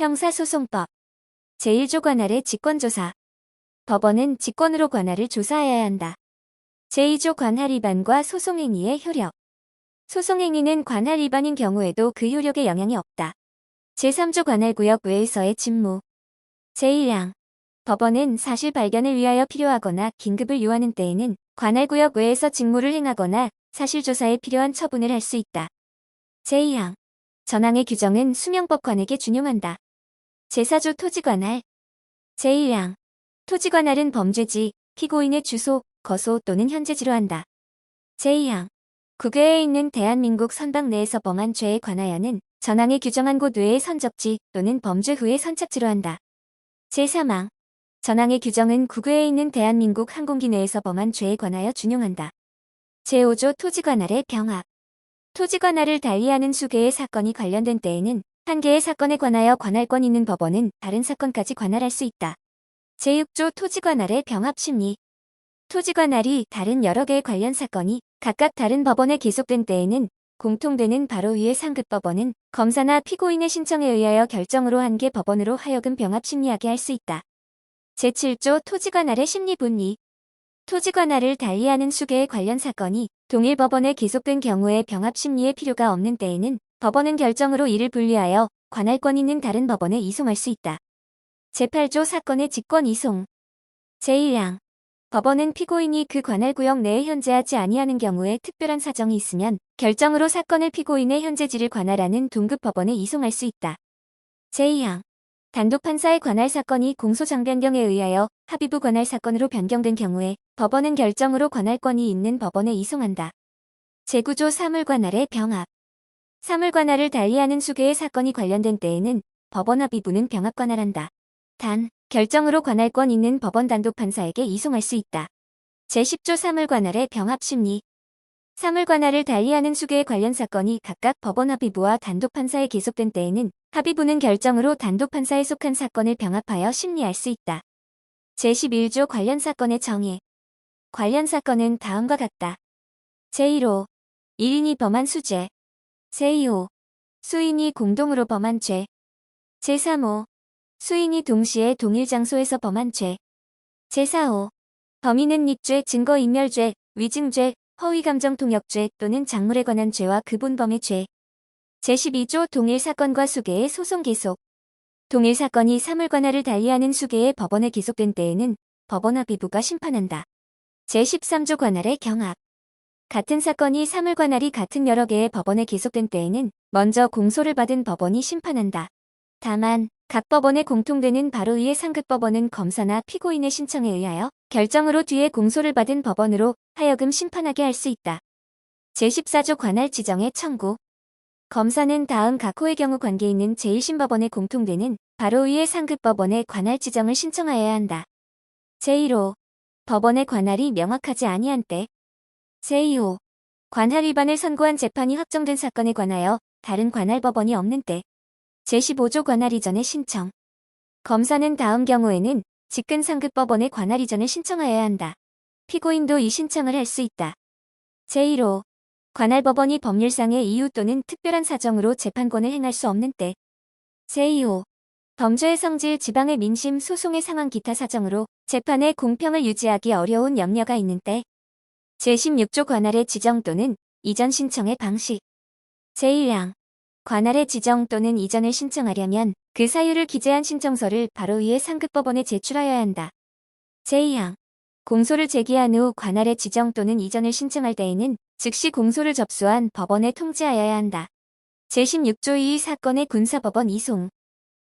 형사소송법 제1조 관할의 직권조사. 법원은 직권으로 관할을 조사해야 한다. 제2조 관할 위반과 소송행위의 효력. 소송행위는 관할 위반인 경우에도 그 효력에 영향이 없다. 제3조 관할구역 외에서의 직무. 제1항 법원은 사실 발견을 위하여 필요하거나 긴급을 요하는 때에는 관할구역 외에서 직무를 행하거나 사실조사에 필요한 처분을 할 수 있다. 제2항 전항의 규정은 수명법 관에게 준용한다. 제4조 토지관할. 제1항 토지관할은 범죄지, 피고인의 주소, 거소 또는 현재지로 한다. 제2항 국외에 있는 대한민국 선박 내에서 범한 죄에 관하여는 전항에 규정한 곳 외의 선적지 또는 범죄 후에 선착지로 한다. 제3항 전항의 규정은 국외에 있는 대한민국 항공기 내에서 범한 죄에 관하여 준용한다. 제5조 토지관할의 병합. 토지관할을 달리하는 수개의 사건이 관련된 때에는 한 개의 사건에 관하여 관할권 있는 법원은 다른 사건까지 관할할 수 있다. 제6조 토지관할의 병합심리. 토지관할이 다른 여러 개의 관련 사건이 각각 다른 법원에 계속된 때에는 공통되는 바로 위의 상급법원은 검사나 피고인의 신청에 의하여 결정으로 한 개 법원으로 하여금 병합심리하게 할 수 있다. 제7조 토지관할의 심리분리. 토지관할을 달리하는 수개의 관련 사건이 동일 법원에 계속된 경우에 병합심리의 필요가 없는 때에는 법원은 결정으로 이를 분리하여 관할권 있는 다른 법원에 이송할 수 있다. 제8조 사건의 직권 이송. 제1항 법원은 피고인이 그 관할구역 내에 현재하지 아니하는 경우에 특별한 사정이 있으면 결정으로 사건을 피고인의 현재지를 관할하는 동급법원에 이송할 수 있다. 제2항 단독판사의 관할 사건이 공소장 변경에 의하여 합의부 관할 사건으로 변경된 경우에 법원은 결정으로 관할권이 있는 법원에 이송한다. 제9조 사물관할의 병합. 사물관할을 달리하는 수개의 사건이 관련된 때에는 법원 합의부는 병합관할한다. 단, 결정으로 관할권 있는 법원 단독판사에게 이송할 수 있다. 제10조 사물관할의 병합심리. 사물관할을 달리하는 수개의 관련 사건이 각각 법원 합의부와 단독판사에 계속된 때에는 합의부는 결정으로 단독판사에 속한 사건을 병합하여 심리할 수 있다. 제11조 관련 사건의 정의. 관련 사건은 다음과 같다. 제1호 1인이 범한 수죄. 제2호 수인이 공동으로 범한 죄. 제3호 수인이 동시에 동일 장소에서 범한 죄. 제4호 범인은 닉죄, 증거인멸죄, 위증죄, 허위감정통역죄 또는 작물에 관한 죄와 그본범의 죄. 제12조 동일 사건과 수개의 소송 계속. 동일 사건이 사물관할을 달리하는 수개의 법원에 기속된 때에는 법원 합의부가 심판한다. 제13조 관할의 경합. 같은 사건이 사물관할이 같은 여러 개의 법원에 계속된 때에는 먼저 공소를 받은 법원이 심판한다. 다만 각 법원에 공통되는 바로 위의 상급법원은 검사나 피고인의 신청에 의하여 결정으로 뒤에 공소를 받은 법원으로 하여금 심판하게 할 수 있다. 제14조 관할 지정의 청구. 검사는 다음 각 호의 경우 관계 있는 제1심법원에 공통되는 바로 위의 상급법원에 관할 지정을 신청하여야 한다. 제1호 법원의 관할이 명확하지 아니한 때. 제2호 관할 위반을 선고한 재판이 확정된 사건에 관하여 다른 관할 법원이 없는 때. 제15조 관할 이전의 신청. 검사는 다음 경우에는 직근 상급법원에 관할 이전을 신청하여야 한다. 피고인도 이 신청을 할 수 있다. 제1호 관할법원이 법률상의 이유 또는 특별한 사정으로 재판권을 행할 수 없는 때. 제2호 범죄의 성질, 지방의 민심, 소송의 상황 기타 사정으로 재판의 공평을 유지하기 어려운 염려가 있는 때. 제16조 관할의 지정 또는 이전 신청의 방식. 제1항 관할의 지정 또는 이전을 신청하려면 그 사유를 기재한 신청서를 바로 위의 상급법원에 제출하여야 한다. 제2항 공소를 제기한 후 관할의 지정 또는 이전을 신청할 때에는 즉시 공소를 접수한 법원에 통지하여야 한다. 제16조 2 사건의 군사법원 이송.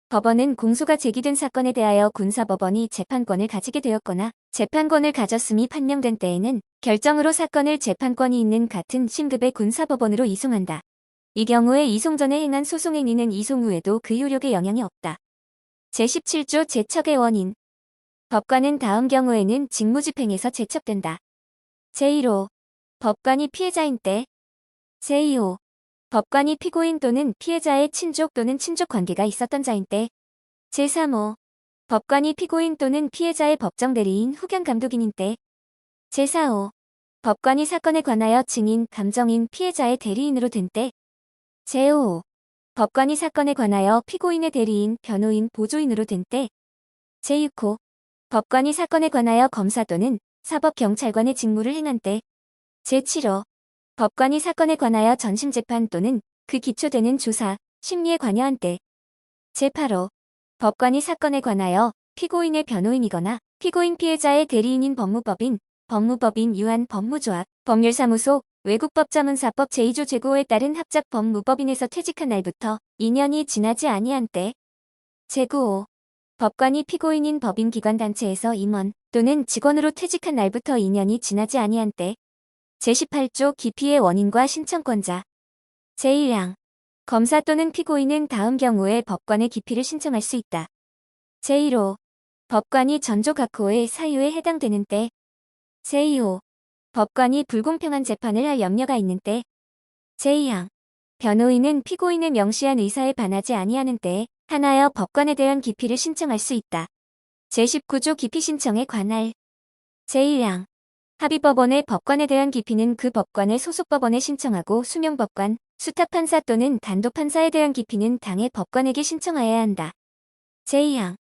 법원은 공소가 제기된 사건에 대하여 군사법원이 재판권을 가지게 되었거나 재판권을 가졌음이 판명된 때에는 결정으로 사건을 재판권이 있는 같은 심급의 군사법원으로 이송한다. 이 경우에 이송 전에 행한 소송행위는 이송 후에도 그 효력에 영향이 없다. 제17조 제척의 원인. 법관은 다음 경우에는 직무집행에서 제척된다. 제1호 법관이 피해자인 때. 제2호 법관이 피고인 또는 피해자의 친족 또는 친족 관계가 있었던 자인 때. 제3호 법관이 피고인 또는 피해자의 법정 대리인 후견 감독인인 때. 제4호 법관이 사건에 관하여 증인, 감정인, 피해자의 대리인으로 된 때. 제5호 법관이 사건에 관하여 피고인의 대리인, 변호인, 보조인으로 된 때. 제6호. 법관이 사건에 관하여 검사 또는 사법경찰관의 직무를 행한 때. 제7호. 법관이 사건에 관하여 전심재판 또는 그 기초되는 조사, 심리에 관여한 때. 제8호. 법관이 사건에 관하여 피고인의 변호인이거나 피고인 피해자의 대리인인 법무법인, 유한 법무조합, 법률사무소, 외국법자문사법 제2조 제9호에 따른 합작 법무법인에서 퇴직한 날부터 2년이 지나지 아니한 때. 제9호. 법관이 피고인인 법인기관단체에서 임원 또는 직원으로 퇴직한 날부터 2년이 지나지 아니한 때. 제18조 기피의 원인과 신청권자. 제1항. 검사 또는 피고인은 다음 경우에 법관의 기피를 신청할 수 있다. 제1호. 법관이 전조 각호의 사유에 해당되는 때. 제2호. 법관이 불공평한 재판을 할 염려가 있는 때. 제2항. 변호인은 피고인의 명시한 의사에 반하지 아니하는 때에 한하여 법관에 대한 기피를 신청할 수 있다. 제19조 기피 신청에 관할. 제1항. 합의법원의 법관에 대한 기피는 그 법관의 소속법원에 신청하고 수명법관, 수탁판사 또는 단독판사에 대한 기피는 당의 법관에게 신청하여야 한다. 제2항.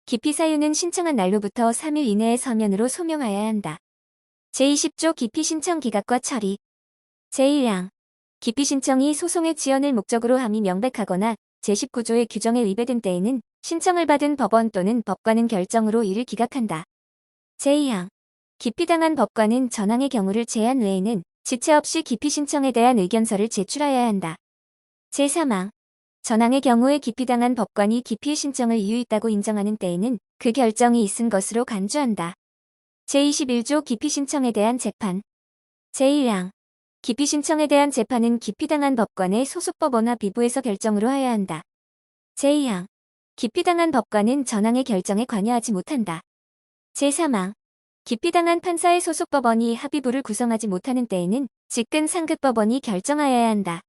기피 사유는 신청한 날로부터 3일 이내에 서면으로 소명하여야 한다. 제20조 기피 신청 기각과 처리. 제1항. 기피 신청이 소송의 지연을 목적으로 함이 명백하거나 제19조의 규정에 위배된 때에는 신청을 받은 법원 또는 법관은 결정으로 이를 기각한다. 제2항. 기피당한 법관은 전항의 경우를 제한 외에는 지체 없이 기피 신청에 대한 의견서를 제출하여야 한다. 제3항. 전항의 경우에 기피당한 법관이 기피의 신청을 이유있다고 인정하는 때에는 그 결정이 있은 것으로 간주한다. 제21조 기피 신청에 대한 재판. 제1항. 기피 신청에 대한 재판은 기피당한 법관의 소속법원화 비부에서 결정으로 하여야 한다. 제2항. 기피당한 법관은 전항의 결정에 관여하지 못한다. 제3항. 기피당한 판사의 소속법원이 합의부를 구성하지 못하는 때에는 직근 상급법원이 결정하여야 한다.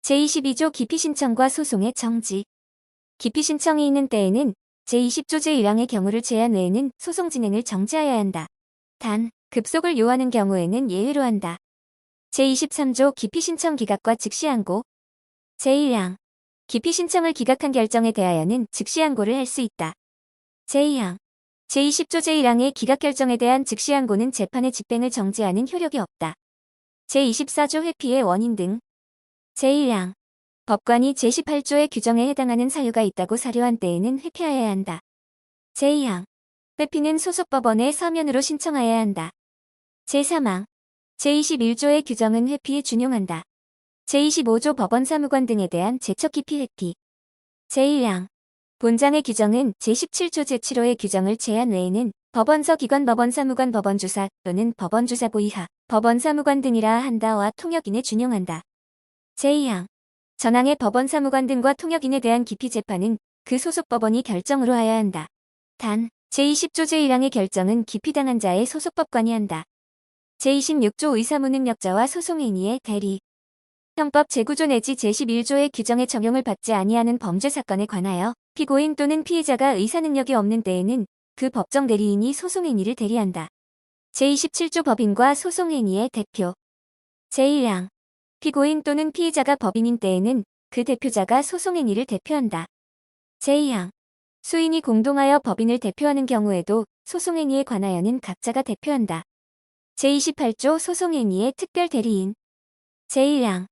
제22조 기피 신청과 소송의 정지. 기피 신청이 있는 때에는 제20조 제1항의 경우를 제한 외에는 소송 진행을 정지하여야 한다. 단, 급속을 요하는 경우에는 예외로 한다. 제23조 기피 신청 기각과 즉시항고. 제1항. 기피 신청을 기각한 결정에 대하여는 즉시항고를 할 수 있다. 제2항. 제20조 제1항의 기각 결정에 대한 즉시항고는 재판의 집행을 정지하는 효력이 없다. 제24조 회피의 원인 등. 제1항. 법관이 제18조의 규정에 해당하는 사유가 있다고 사료한 때에는 회피하여야 한다. 제2항. 회피는 소속법원에 서면으로 신청하여야 한다. 제3항. 제21조의 규정은 회피에 준용한다. 제25조 법원사무관 등에 대한 제척기피 회피. 제1항. 본장의 규정은 제17조 제7호의 규정을 제한 외에는 법원서 기관 법원사무관 법원주사 또는 법원주사보 이하 법원사무관 등이라 한다와 통역인에 준용한다. 제2항. 전항의 법원사무관 등과 통역인에 대한 기피 재판은 그 소속 법원이 결정으로 하여야 한다. 단, 제20조 제1항의 결정은 기피당한 자의 소속법관이 한다. 제26조 의사무능력자와 소송행위의 대리. 형법 제9조 내지 제11조의 규정에 적용을 받지 아니하는 범죄 사건에 관하여 피고인 또는 피해자가 의사능력이 없는 때에는 그 법정 대리인이 소송행위를 대리한다. 제27조 법인과 소송행위의 대표. 제1항. 피고인 또는 피해자가 법인인 때에는 그 대표자가 소송행위를 대표한다. 제2항. 수인이 공동하여 법인을 대표하는 경우에도 소송행위에 관하여는 각자가 대표한다. 제28조 소송행위의 특별 대리인. 제1항.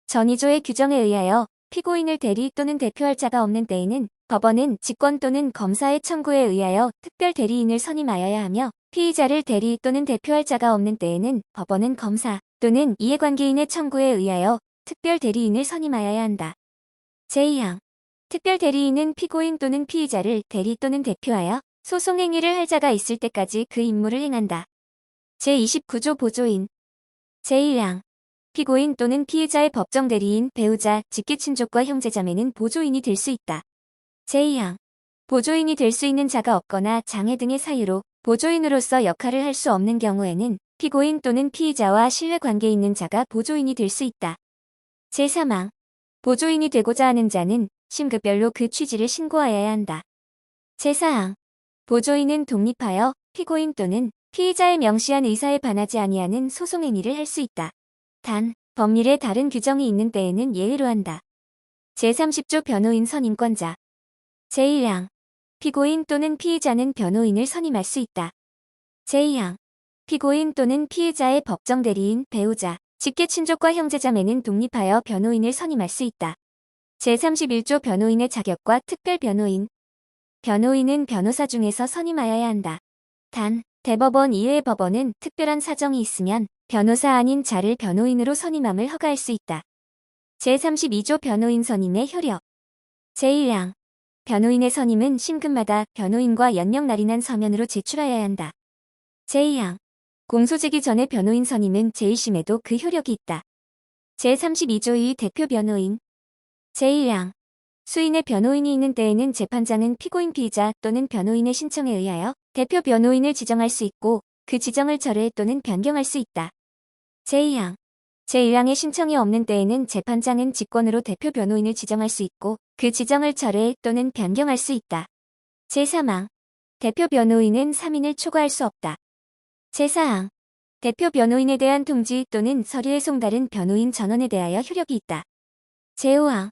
전2조의 규정에 의하여 피고인을 대리 또는 대표할 자가 없는 때에는 법원은 직권 또는 검사의 청구에 의하여 특별 대리인을 선임하여야 하며 피의자를 대리 또는 대표할 자가 없는 때에는 법원은 검사 또는 이해관계인의 청구에 의하여 특별 대리인을 선임하여야 한다. 제2항. 특별 대리인은 피고인 또는 피의자를 대리 또는 대표하여 소송행위를 할 자가 있을 때까지 그 임무를 행한다. 제29조 보조인. 제1항. 피고인 또는 피해자의 법정 대리인, 배우자, 직계친족과 형제자매는 보조인이 될 수 있다. 제2항. 보조인이 될 수 있는 자가 없거나 장애 등의 사유로 보조인으로서 역할을 할 수 없는 경우에는 피고인 또는 피의자와 신뢰관계 있는 자가 보조인이 될 수 있다. 제3항. 보조인이 되고자 하는 자는 심급별로 그 취지를 신고하여야 한다. 제4항. 보조인은 독립하여 피고인 또는 피의자의 명시한 의사에 반하지 아니하는 소송행위를 할 수 있다. 단, 법률에 다른 규정이 있는 때에는 예외로 한다. 제30조 변호인 선임권자. 제1항. 피고인 또는 피의자는 변호인을 선임할 수 있다. 제2항. 피고인 또는 피의자의 법정 대리인, 배우자, 직계 친족과 형제자매는 독립하여 변호인을 선임할 수 있다. 제31조 변호인의 자격과 특별 변호인. 변호인은 변호사 중에서 선임하여야 한다. 단, 대법원 이외의 법원은 특별한 사정이 있으면 변호사 아닌 자를 변호인으로 선임함을 허가할 수 있다. 제32조 변호인 선임의 효력. 제1항. 변호인의 선임은 심근마다 변호인과 연명 날인한 서면으로 제출하여야 한다. 제2항. 공소제기 전에 변호인 선임은 제1심에도 그 효력이 있다. 제32조 2 대표 변호인. 제1항. 수인의 변호인이 있는 때에는 재판장은 피고인 피의자 또는 변호인의 신청에 의하여 대표 변호인을 지정할 수 있고 그 지정을 철회 또는 변경할 수 있다. 제2항. 제1항의 신청이 없는 때에는 재판장은 직권으로 대표 변호인을 지정할 수 있고 그 지정을 철회 또는 변경할 수 있다. 제3항. 대표 변호인은 3인을 초과할 수 없다. 제4항. 대표 변호인에 대한 통지 또는 서류에 송달은 변호인 전원에 대하여 효력이 있다. 제5항.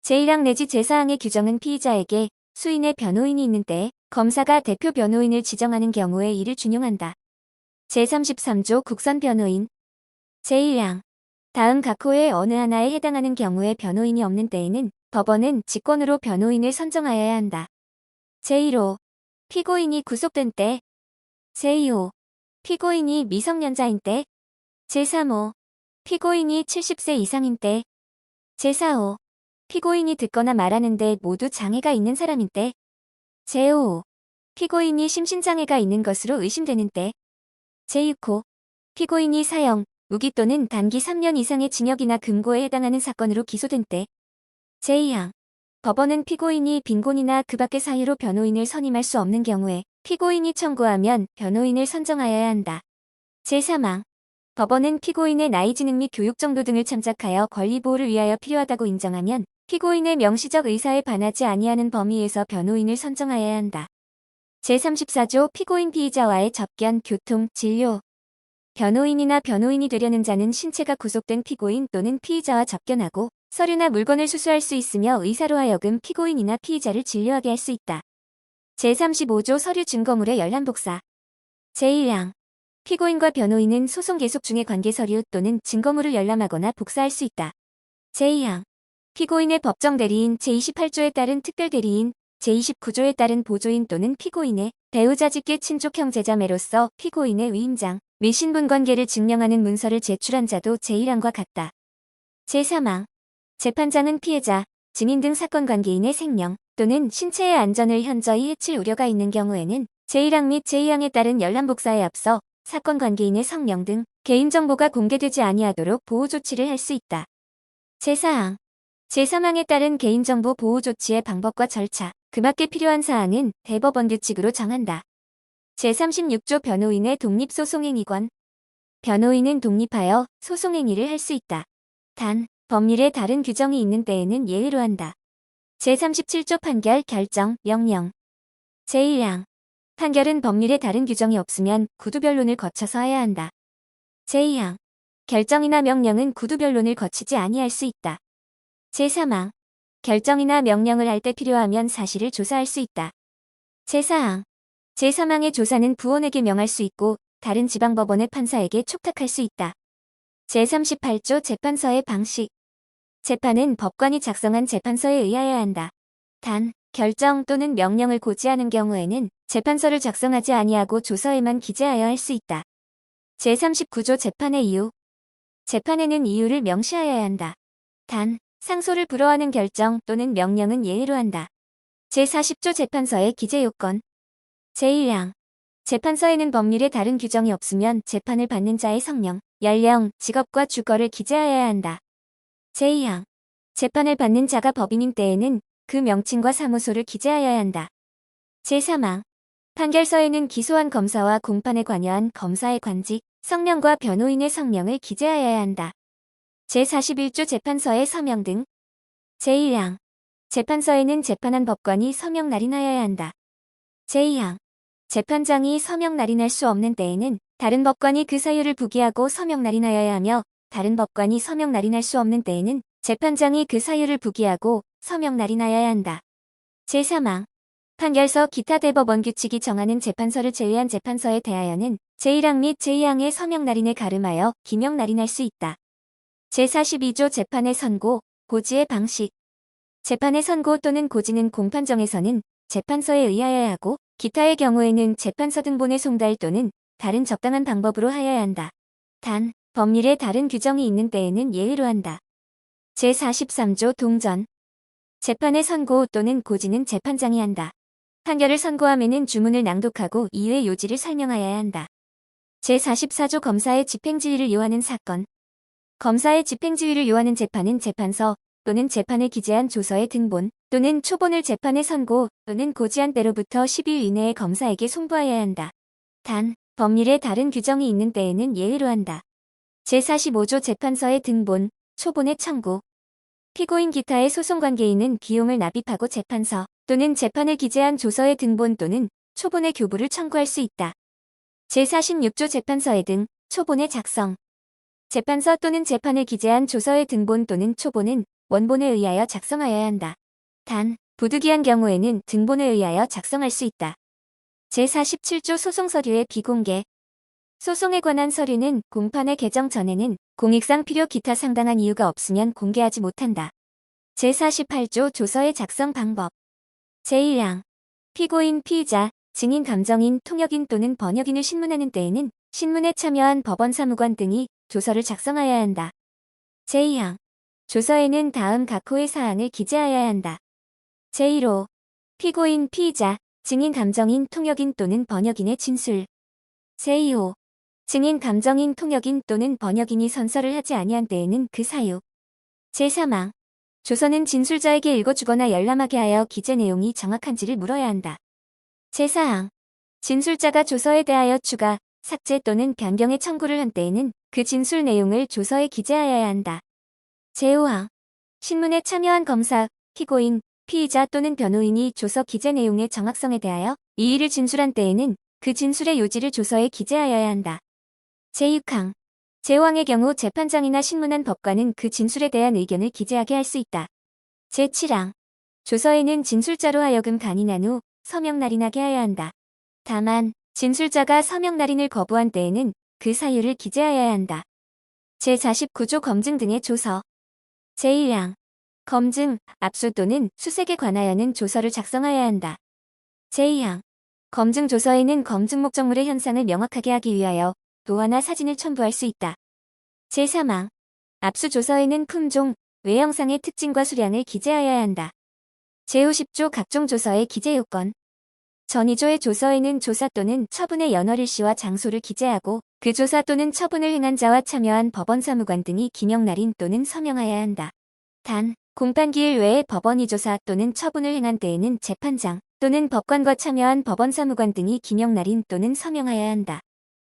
제1항 내지 제4항의 규정은 피의자에게 수인의 변호인이 있는 때에 검사가 대표 변호인을 지정하는 경우에 이를 준용한다. 제33조 국선 변호인. 제1항. 다음 각 호의 어느 하나에 해당하는 경우에 변호인이 없는 때에는 법원은 직권으로 변호인을 선정하여야 한다. 제1호. 피고인이 구속된 때. 제2호. 피고인이 미성년자인 때. 제3호. 피고인이 70세 이상인 때. 제4호. 피고인이 듣거나 말하는데 모두 장애가 있는 사람인 때. 제5호. 피고인이 심신장애가 있는 것으로 의심되는 때. 제6호. 피고인이 사형, 무기 또는 단기 3년 이상의 징역이나 금고에 해당하는 사건으로 기소된 때. 제2항. 법원은 피고인이 빈곤이나 그 밖의 사유로 변호인을 선임할 수 없는 경우에 피고인이 청구하면 변호인을 선정하여야 한다. 제3항. 법원은 피고인의 나이 지능 및 교육 정도 등을 참작하여 권리 보호를 위하여 필요하다고 인정하면 피고인의 명시적 의사에 반하지 아니하는 범위에서 변호인을 선정하여야 한다. 제34조 피고인 피의자와의 접견, 교통, 진료. 변호인이나 변호인이 되려는 자는 신체가 구속된 피고인 또는 피의자와 접견하고 서류나 물건을 수수할 수 있으며 의사로 하여금 피고인이나 피의자를 진료하게 할 수 있다. 제35조 서류 증거물의 열람 복사. 제1항. 피고인과 변호인은 소송 계속 중의 관계 서류 또는 증거물을 열람하거나 복사할 수 있다. 제2항. 피고인의 법정 대리인 제28조에 따른 특별 대리인, 제29조에 따른 보조인 또는 피고인의 배우자 직계 친족 형제자매로서 피고인의 위임장 및 신분관계를 증명하는 문서를 제출한 자도 제1항과 같다. 제3항. 재판장은 피해자, 증인 등 사건 관계인의 생명 또는 신체의 안전을 현저히 해칠 우려가 있는 경우에는 제1항 및 제2항에 따른 열람 복사에 앞서 사건 관계인의 성명 등 개인정보가 공개되지 아니하도록 보호 조치를 할 수 있다. 제4항. 제3항에 따른 개인정보 보호 조치의 방법과 절차, 그 밖에 필요한 사항은 대법원 규칙으로 정한다. 제36조 변호인의 독립소송행위권. 변호인은 독립하여 소송행위를 할 수 있다. 단, 법률에 다른 규정이 있는 때에는 예외로 한다. 제37조 판결, 결정, 명령. 제1항. 판결은 법률에 다른 규정이 없으면 구두변론을 거쳐서 해야 한다. 제2항. 결정이나 명령은 구두변론을 거치지 아니할 수 있다. 제3항. 결정이나 명령을 할 때 필요하면 사실을 조사할 수 있다. 제4항. 제3항의 조사는 부원에게 명할 수 있고 다른 지방법원의 판사에게 촉탁할 수 있다. 제38조 재판서의 방식. 재판은 법관이 작성한 재판서에 의하여야 한다. 단, 결정 또는 명령을 고지하는 경우에는 재판서를 작성하지 아니하고 조서에만 기재하여 할 수 있다. 제39조 재판의 이유. 재판에는 이유를 명시하여야 한다. 단, 상소를 불허하는 결정 또는 명령은 예외로 한다. 제40조 재판서의 기재 요건. 제1항. 재판서에는 법률에 다른 규정이 없으면 재판을 받는 자의 성명, 연령, 직업과 주거를 기재하여야 한다. 제2항. 재판을 받는 자가 법인인 때에는 그 명칭과 사무소를 기재하여야 한다. 제3항. 판결서에는 기소한 검사와 공판에 관여한 검사의 관직, 성명과 변호인의 성명을 기재하여야 한다. 제41조 재판서의 서명 등. 제1항. 재판서에는 재판한 법관이 서명 날인하여야 한다. 제2항. 재판장이 서명 날인할 수 없는 때에는 다른 법관이 그 사유를 부기하고 서명 날인하여야 하며 다른 법관이 서명 날인할 수 없는 때에는 재판장이 그 사유를 부기하고 서명 날인하여야 한다. 제3항 판결서 기타 대법원 규칙이 정하는 재판서를 제외한 재판서에 대하여는 제1항 및 제2항의 서명 날인에 가름하여 기명 날인할 수 있다. 제42조 재판의 선고, 고지의 방식. 재판의 선고 또는 고지는 공판정에서는 재판서에 의하여야 하고 기타의 경우에는 재판서 등본의 송달 또는 다른 적당한 방법으로 하여야 한다. 단, 법률에 다른 규정이 있는 때에는 예외로 한다. 제43조 동전. 재판의 선고 또는 고지는 재판장이 한다. 판결을 선고함에는 주문을 낭독하고 이유의 요지를 설명하여야 한다. 제44조 검사의 집행지휘를 요하는 사건. 검사의 집행지휘를 요하는 재판은 재판서 또는 재판을 기재한 조서의 등본 또는 초본을 재판의 선고 또는 고지한 때로부터 10일 이내에 검사에게 송부하여야 한다. 단, 법률에 다른 규정이 있는 때에는 예외로 한다. 제45조 재판서의 등본, 초본의 청구. 피고인 기타의 소송관계인은 비용을 납입하고 재판서 또는 재판을 기재한 조서의 등본 또는 초본의 교부를 청구할 수 있다. 제46조 재판서의 등, 초본의 작성. 재판서 또는 재판을 기재한 조서의 등본 또는 초본은 원본에 의하여 작성하여야 한다. 단, 부득이한 경우에는 등본에 의하여 작성할 수 있다. 제47조 소송서류의 비공개. 소송에 관한 서류는 공판의 개정 전에는 공익상 필요 기타 상당한 이유가 없으면 공개하지 못한다. 제48조 조서의 작성 방법. 제1항 피고인, 피의자, 증인, 감정인, 통역인 또는 번역인을 신문하는 때에는 신문에 참여한 법원 사무관 등이 조서를 작성하여야 한다. 제2항 조서에는 다음 각 호의 사항을 기재하여야 한다. 제1호 피고인, 피의자, 증인, 감정인, 통역인 또는 번역인의 진술. 제2호 증인, 감정인, 통역인 또는 번역인이 선서를 하지 아니한 때에는 그 사유. 제3항 조서는 진술자에게 읽어주거나 열람하게 하여 기재 내용이 정확한지를 물어야 한다. 제4항 진술자가 조서에 대하여 추가, 삭제 또는 변경의 청구를 한 때에는 그 진술 내용을 조서에 기재하여야 한다. 제5항 신문에 참여한 검사, 피고인, 피의자 또는 변호인이 조서 기재 내용의 정확성에 대하여 이의를 진술한 때에는 그 진술의 요지를 조서에 기재하여야 한다. 제6항 제5항의 경우 재판장이나 신문한 법관은 그 진술에 대한 의견을 기재하게 할 수 있다. 제7항 조서에는 진술자로 하여금 간인한 후 서명 날인하게 하여야 한다. 다만 진술자가 서명 날인을 거부한 때에는 그 사유를 기재하여야 한다. 제49조 검증 등의 조서. 제1항 검증, 압수 또는 수색에 관하여는 조서를 작성하여야 한다. 제2항 검증 조서에는 검증 목적물의 현상을 명확하게 하기 위하여 도화나 사진을 첨부할 수 있다. 제3항 압수 조서에는 품종, 외형상의 특징과 수량을 기재하여야 한다. 제50조 각종 조서의 기재 요건. 전2조의 조서에는 조사 또는 처분의 연월일시와 장소를 기재하고 그 조사 또는 처분을 행한 자와 참여한 법원 사무관 등이 기명 날인 또는 서명하여야 한다. 단, 공판기일 외에 법원이 조사 또는 처분을 행한 때에는 재판장 또는 법관과 참여한 법원 사무관 등이 기명 날인 또는 서명하여야 한다.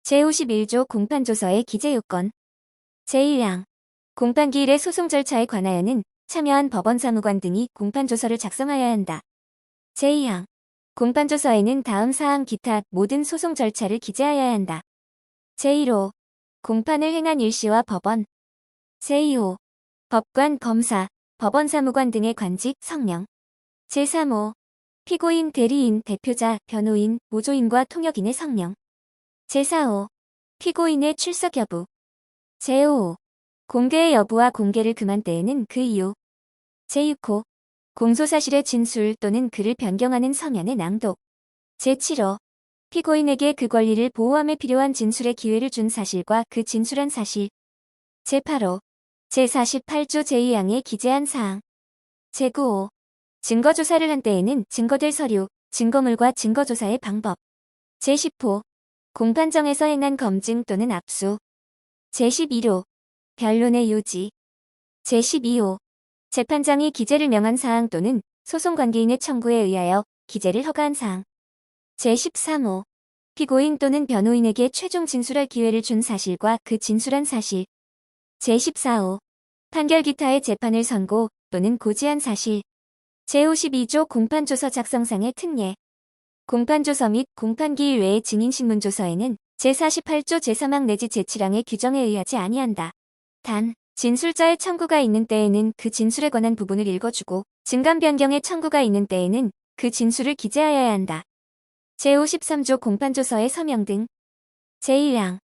제51조 공판조서의 기재 요건. 제1항 공판기일의 소송 절차에 관하여는 참여한 법원 사무관 등이 공판조서를 작성하여야 한다. 제2항 공판조서에는 다음 사항 기타 모든 소송 절차를 기재하여야 한다. 제1호 공판을 행한 일시와 법원. 제2호 법관, 검사, 법원 사무관 등의 관직, 성명. 제3호 피고인, 대리인, 대표자, 변호인, 보조인과 통역인의 성명. 제4호 피고인의 출석 여부. 제5호 공개의 여부와 공개를 금한 때에는 그 이유. 제6호 공소사실의 진술 또는 그를 변경하는 서면의 낭독. 제7호 피고인에게 그 권리를 보호함에 필요한 진술의 기회를 준 사실과 그 진술한 사실. 제8호 제48조 제2항에 기재한 사항. 제9호 증거조사를 한 때에는 증거될 서류, 증거물과 증거조사의 방법. 제10호 공판정에서 행한 검증 또는 압수. 제11호 변론의 요지. 제12호 재판장이 기재를 명한 사항 또는 소송관계인의 청구에 의하여 기재를 허가한 사항. 제13호 피고인 또는 변호인에게 최종 진술할 기회를 준 사실과 그 진술한 사실. 제14호 판결 기타의 재판을 선고 또는 고지한 사실. 제52조 공판조서 작성상의 특례. 공판조서 및 공판기일 외의 증인신문조서에는 제48조 제3항 내지 제7항의 규정에 의하지 아니한다. 단, 진술자의 청구가 있는 때에는 그 진술에 관한 부분을 읽어주고 증감 변경의 청구가 있는 때에는 그 진술을 기재하여야 한다. 제53조 공판조서의 서명 등. 제1항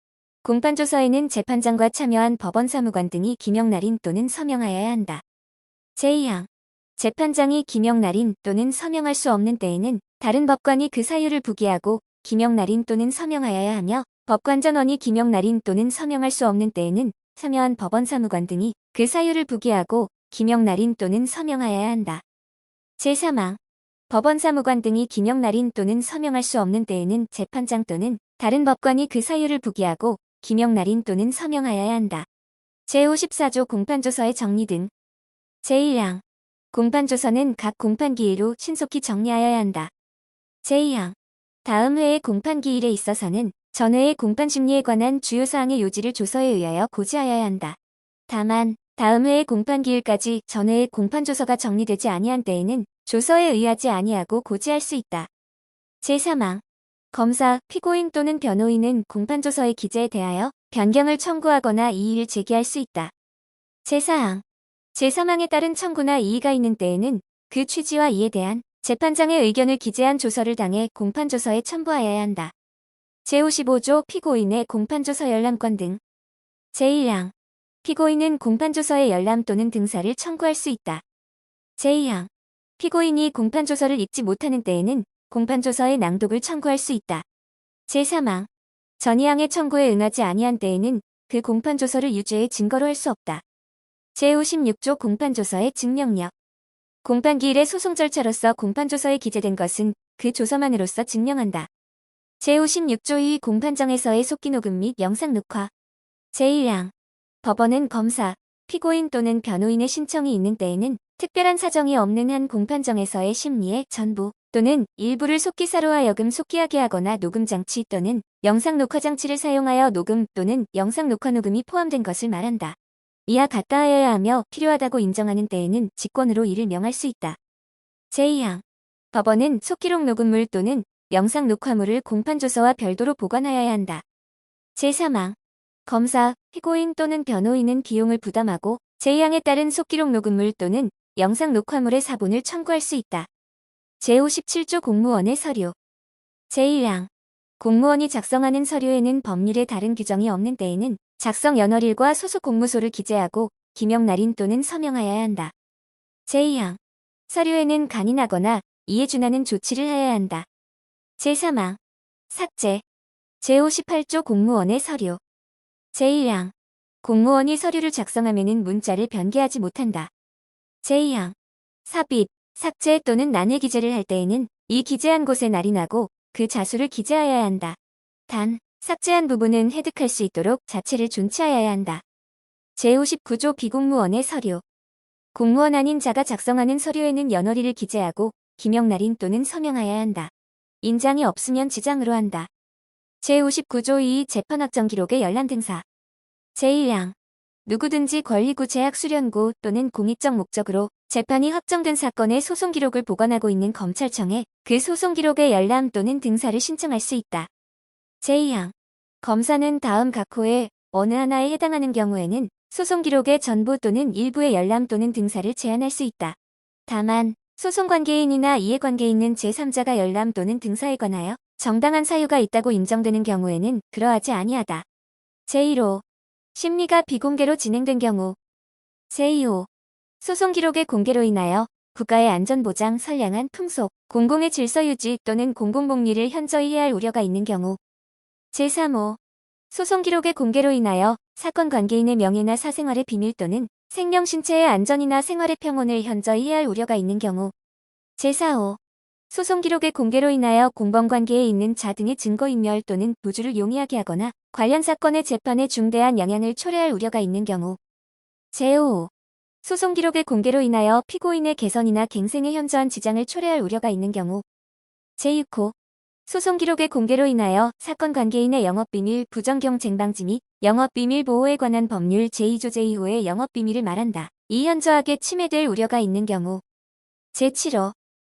공판조서에는 재판장과 참여한 법원 사무관 등이 기명 날인 또는 서명하여야 한다. 제2항 재판장이 기명 날인 또는 서명할 수 없는 때에는 다른 법관이 그 사유를 부기하고 기명 날인 또는 서명하여야 하며 법관 전원이 기명 날인 또는 서명할 수 없는 때에는 참여한 법원 사무관 등이 그 사유를 부기하고 기명 날인 또는 서명하여야 한다. 제3항 법원 사무관 등이 기명 날인 또는 서명할 수 없는 때에는 재판장 또는 다른 법관이 그 사유를 부기하고 기명 날인 또는 서명하여야 한다. 제54조 공판조서의 정리 등. 제1항 공판조서는 각 공판기일로 신속히 정리하여야 한다. 제2항 다음 회의 공판기일에 있어서는 전회의 공판심리에 관한 주요 사항의 요지를 조서에 의하여 고지하여야 한다. 다만 다음 회의 공판기일까지 전회의 공판조서가 정리되지 아니한 때에는 조서에 의하지 아니하고 고지할 수 있다. 제3항 검사, 피고인 또는 변호인은 공판조서의 기재에 대하여 변경을 청구하거나 이의를 제기할 수 있다. 제4항 제3항에 따른 청구나 이의가 있는 때에는 그 취지와 이에 대한 재판장의 의견을 기재한 조서를 당해 공판조서에 첨부하여야 한다. 제55조 피고인의 공판조서 열람권 등. 제1항 피고인은 공판조서의 열람 또는 등사를 청구할 수 있다. 제2항 피고인이 공판조서를 읽지 못하는 때에는 공판조서의 낭독을 청구할 수 있다. 제3항 전이항의 청구에 응하지 아니한 때에는 그 공판조서를 유죄의 증거로 할 수 없다. 제56조 공판조서의 증명력 공판기일의 소송 절차로서 공판조서에 기재된 것은 그 조서만으로서 증명한다. 제56조 2 공판정에서의 속기 녹음 및 영상 녹화. 제1항 법원은 검사, 피고인 또는 변호인의 신청이 있는 때에는 특별한 사정이 없는 한 공판정에서의 심리의 전부 또는 일부를 속기사로 하여금 속기하게 하거나 녹음장치 또는 영상 녹화 장치를 사용하여 녹음 또는 영상 녹화 녹음이 포함된 것을 말한다. 이와 같다 하여야 하며 필요하다고 인정하는 때에는 직권으로 이를 명할 수 있다. 제2항 법원은 속기록 녹음물 또는 영상 녹화물을 공판조서와 별도로 보관하여야 한다. 제3항 검사, 피고인 또는 변호인은 비용을 부담하고 제2항에 따른 속기록 녹음물 또는 영상 녹화물의 사본을 청구할 수 있다. 제57조 공무원의 서류. 제1항 공무원이 작성하는 서류에는 법률에 다른 규정이 없는 때에는 작성 연월일과 소속 공무소를 기재하고 기명 날인 또는 서명하여야 한다. 제2항 서류에는 간인하거나 이에 준하는 조치를 하여야 한다. 제3항 삭제. 제58조 공무원의 서류. 제1항 공무원이 서류를 작성하면은 문자를 변개하지 못한다. 제2항 삽입, 삭제 또는 난해 기재를 할 때에는 이 기재한 곳에 날인하고 그 자수를 기재하여야 한다. 단, 삭제한 부분은 해득할 수 있도록 자체를 존치하여야 한다. 제59조 비공무원의 서류. 공무원 아닌 자가 작성하는 서류에는 연월일을 기재하고 기명 날인 또는 서명하여야 한다. 인장이 없으면 지장으로 한다. 제59조 2 재판 확정 기록의 열람 등사. 제1항 누구든지 권리구 제약 수련고 또는 공익적 목적으로 재판이 확정된 사건의 소송 기록을 보관하고 있는 검찰청에 그 소송 기록의 열람 또는 등사를 신청할 수 있다. 제2항 검사는 다음 각 호의 어느 하나에 해당하는 경우에는 소송 기록의 전부 또는 일부의 열람 또는 등사를 제한할 수 있다. 다만 소송 관계인이나 이해관계 있는 제3자가 열람 또는 등사에 관하여 정당한 사유가 있다고 인정되는 경우에는 그러하지 아니하다. 제1호 심리가 비공개로 진행된 경우. 제2호 소송 기록의 공개로 인하여 국가의 안전보장, 선량한 풍속, 공공의 질서 유지 또는 공공복리를 현저히 해할 우려가 있는 경우. 제3호 소송 기록의 공개로 인하여 사건 관계인의 명예나 사생활의 비밀 또는 생명 신체의 안전이나 생활의 평온을 현저히 해할 우려가 있는 경우. 제4호 소송 기록의 공개로 인하여 공범관계에 있는 자 등의 증거인멸 또는 도주를 용이하게 하거나 관련 사건의 재판에 중대한 영향을 초래할 우려가 있는 경우. 제5호 소송 기록의 공개로 인하여 피고인의 개선이나 갱생에 현저한 지장을 초래할 우려가 있는 경우. 제6호 소송 기록의 공개로 인하여 사건 관계인의 영업비밀, 부정경쟁 방지 및 영업비밀 보호에 관한 법률 제2조 제2호의 영업비밀을 말한다. 이 현저하게 침해될 우려가 있는 경우. 제7호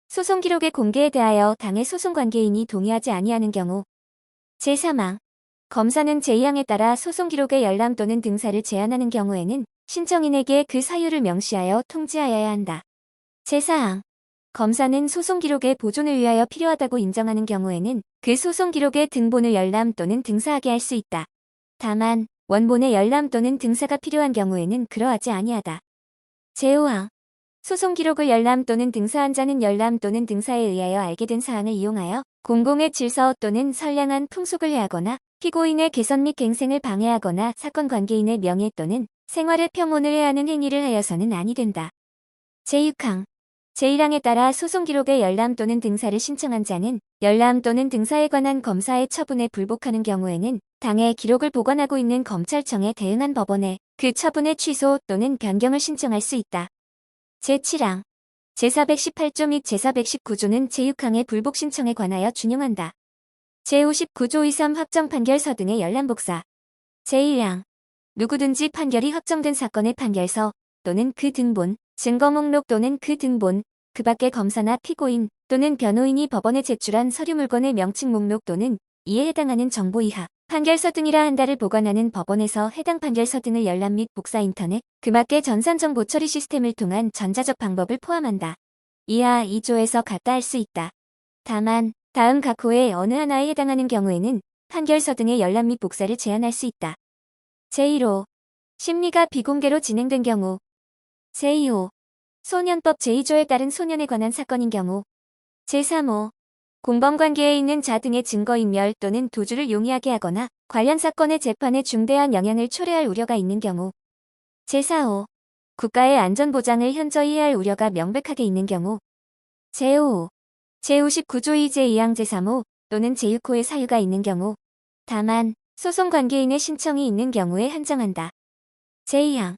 소송 기록의 공개에 대하여 당의 소송 관계인이 동의하지 아니하는 경우. 제3항 검사는 제2항에 따라 소송 기록의 열람 또는 등사를 제한하는 경우에는 신청인에게 그 사유를 명시하여 통지하여야 한다. 제4항. 검사는 소송 기록의 보존을 위하여 필요하다고 인정하는 경우에는 그 소송 기록의 등본을 열람 또는 등사하게 할 수 있다. 다만 원본의 열람 또는 등사가 필요한 경우에는 그러하지 아니하다. 제5항. 소송 기록을 열람 또는 등사한 자는 열람 또는 등사에 의하여 알게 된 사항을 이용하여 공공의 질서 또는 선량한 풍속을 해하거나 피고인의 개선 및 갱생을 방해하거나 사건 관계인의 명예 또는 생활의 평온을 해하는 행위를 하여서는 아니 된다. 제6항. 제1항에 따라 소송 기록의 열람 또는 등사를 신청한 자는 열람 또는 등사에 관한 검사의 처분에 불복하는 경우에는 당해 기록을 보관하고 있는 검찰청에 대응한 법원에 그 처분의 취소 또는 변경을 신청할 수 있다. 제7항. 제418조 및 제419조는 제6항의 불복 신청에 관하여 준용한다. 제59조 2.3 확정 판결서 등의 열람 복사. 제1항. 누구든지 판결이 확정된 사건의 판결서 또는 그 등본, 증거 목록 또는 그 등본, 그 밖의 검사나 피고인 또는 변호인이 법원에 제출한 서류 물건의 명칭 목록 또는 이에 해당하는 정보 이하, 판결서 등이라 한다를 보관하는 법원에서 해당 판결서 등을 열람 및 복사 인터넷, 그 밖의 전산정보 처리 시스템을 통한 전자적 방법을 포함한다. 이하 2조에서 같다 할 수 있다. 다만 다음 각 호의 어느 하나에 해당하는 경우에는 판결서 등의 열람 및 복사를 제한할 수 있다. 제1호. 심리가 비공개로 진행된 경우. 제2호. 소년법 제2조에 따른 소년에 관한 사건인 경우. 제3호. 공범관계에 있는 자 등의 증거인멸 또는 도주를 용이하게 하거나 관련 사건의 재판에 중대한 영향을 초래할 우려가 있는 경우. 제4호. 국가의 안전보장을 현저히 해할 우려가 명백하게 있는 경우. 제5호. 제59조 2제 2항 제3호 또는 제6호의 사유가 있는 경우. 다만 소송 관계인의 신청이 있는 경우에 한정한다. 제2항.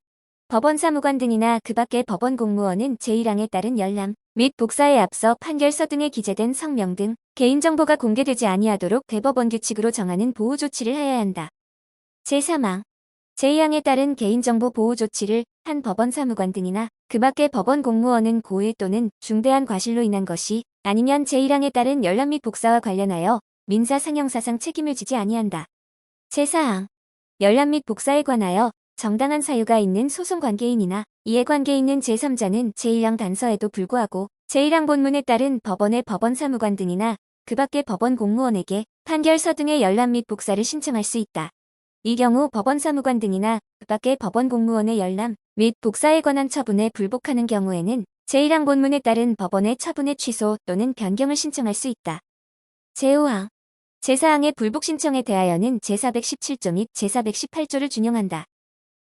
법원 사무관 등이나 그 밖의 법원 공무원은 제1항에 따른 열람 및 복사에 앞서 판결서 등에 기재된 성명 등 개인정보가 공개되지 아니하도록 대법원 규칙으로 정하는 보호 조치를 하여야 한다. 제3항. 제2항에 따른 개인정보 보호 조치를 한 법원 사무관 등이나 그 밖의 법원 공무원은 고의 또는 중대한 과실로 인한 것이 아니면 제1항에 따른 열람 및 복사와 관련하여 민사 상형사상 책임을 지지 아니한다. 제4항. 열람 및 복사에 관하여 정당한 사유가 있는 소송 관계인이나 이해관계 있는 제3자는 제1항 단서에도 불구하고 제1항 본문에 따른 법원의 법원 사무관 등이나 그 밖의 법원 공무원에게 판결서 등의 열람 및 복사를 신청할 수 있다. 이 경우 법원 사무관 등이나 그 밖의 법원 공무원의 열람 및 복사에 관한 처분에 불복하는 경우에는 제1항 본문에 따른 법원의 처분의 취소 또는 변경을 신청할 수 있다. 제5항. 제4항의 불복 신청에 대하여는 제417조 및 제418조를 준용한다.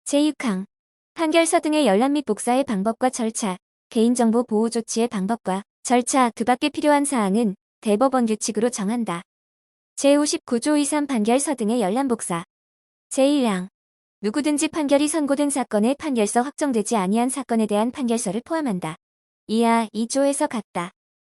제6항. 판결서 등의 열람 및 복사의 방법과 절차, 개인정보 보호 조치의 방법과 절차 그 밖에 필요한 사항은 대법원 규칙으로 정한다. 제59조 2.3 판결서 등의 열람 복사. 제1항. 누구든지 판결이 선고된 사건의 판결서 확정되지 아니한 사건에 대한 판결서를 포함한다. 이하 2조에서 같다.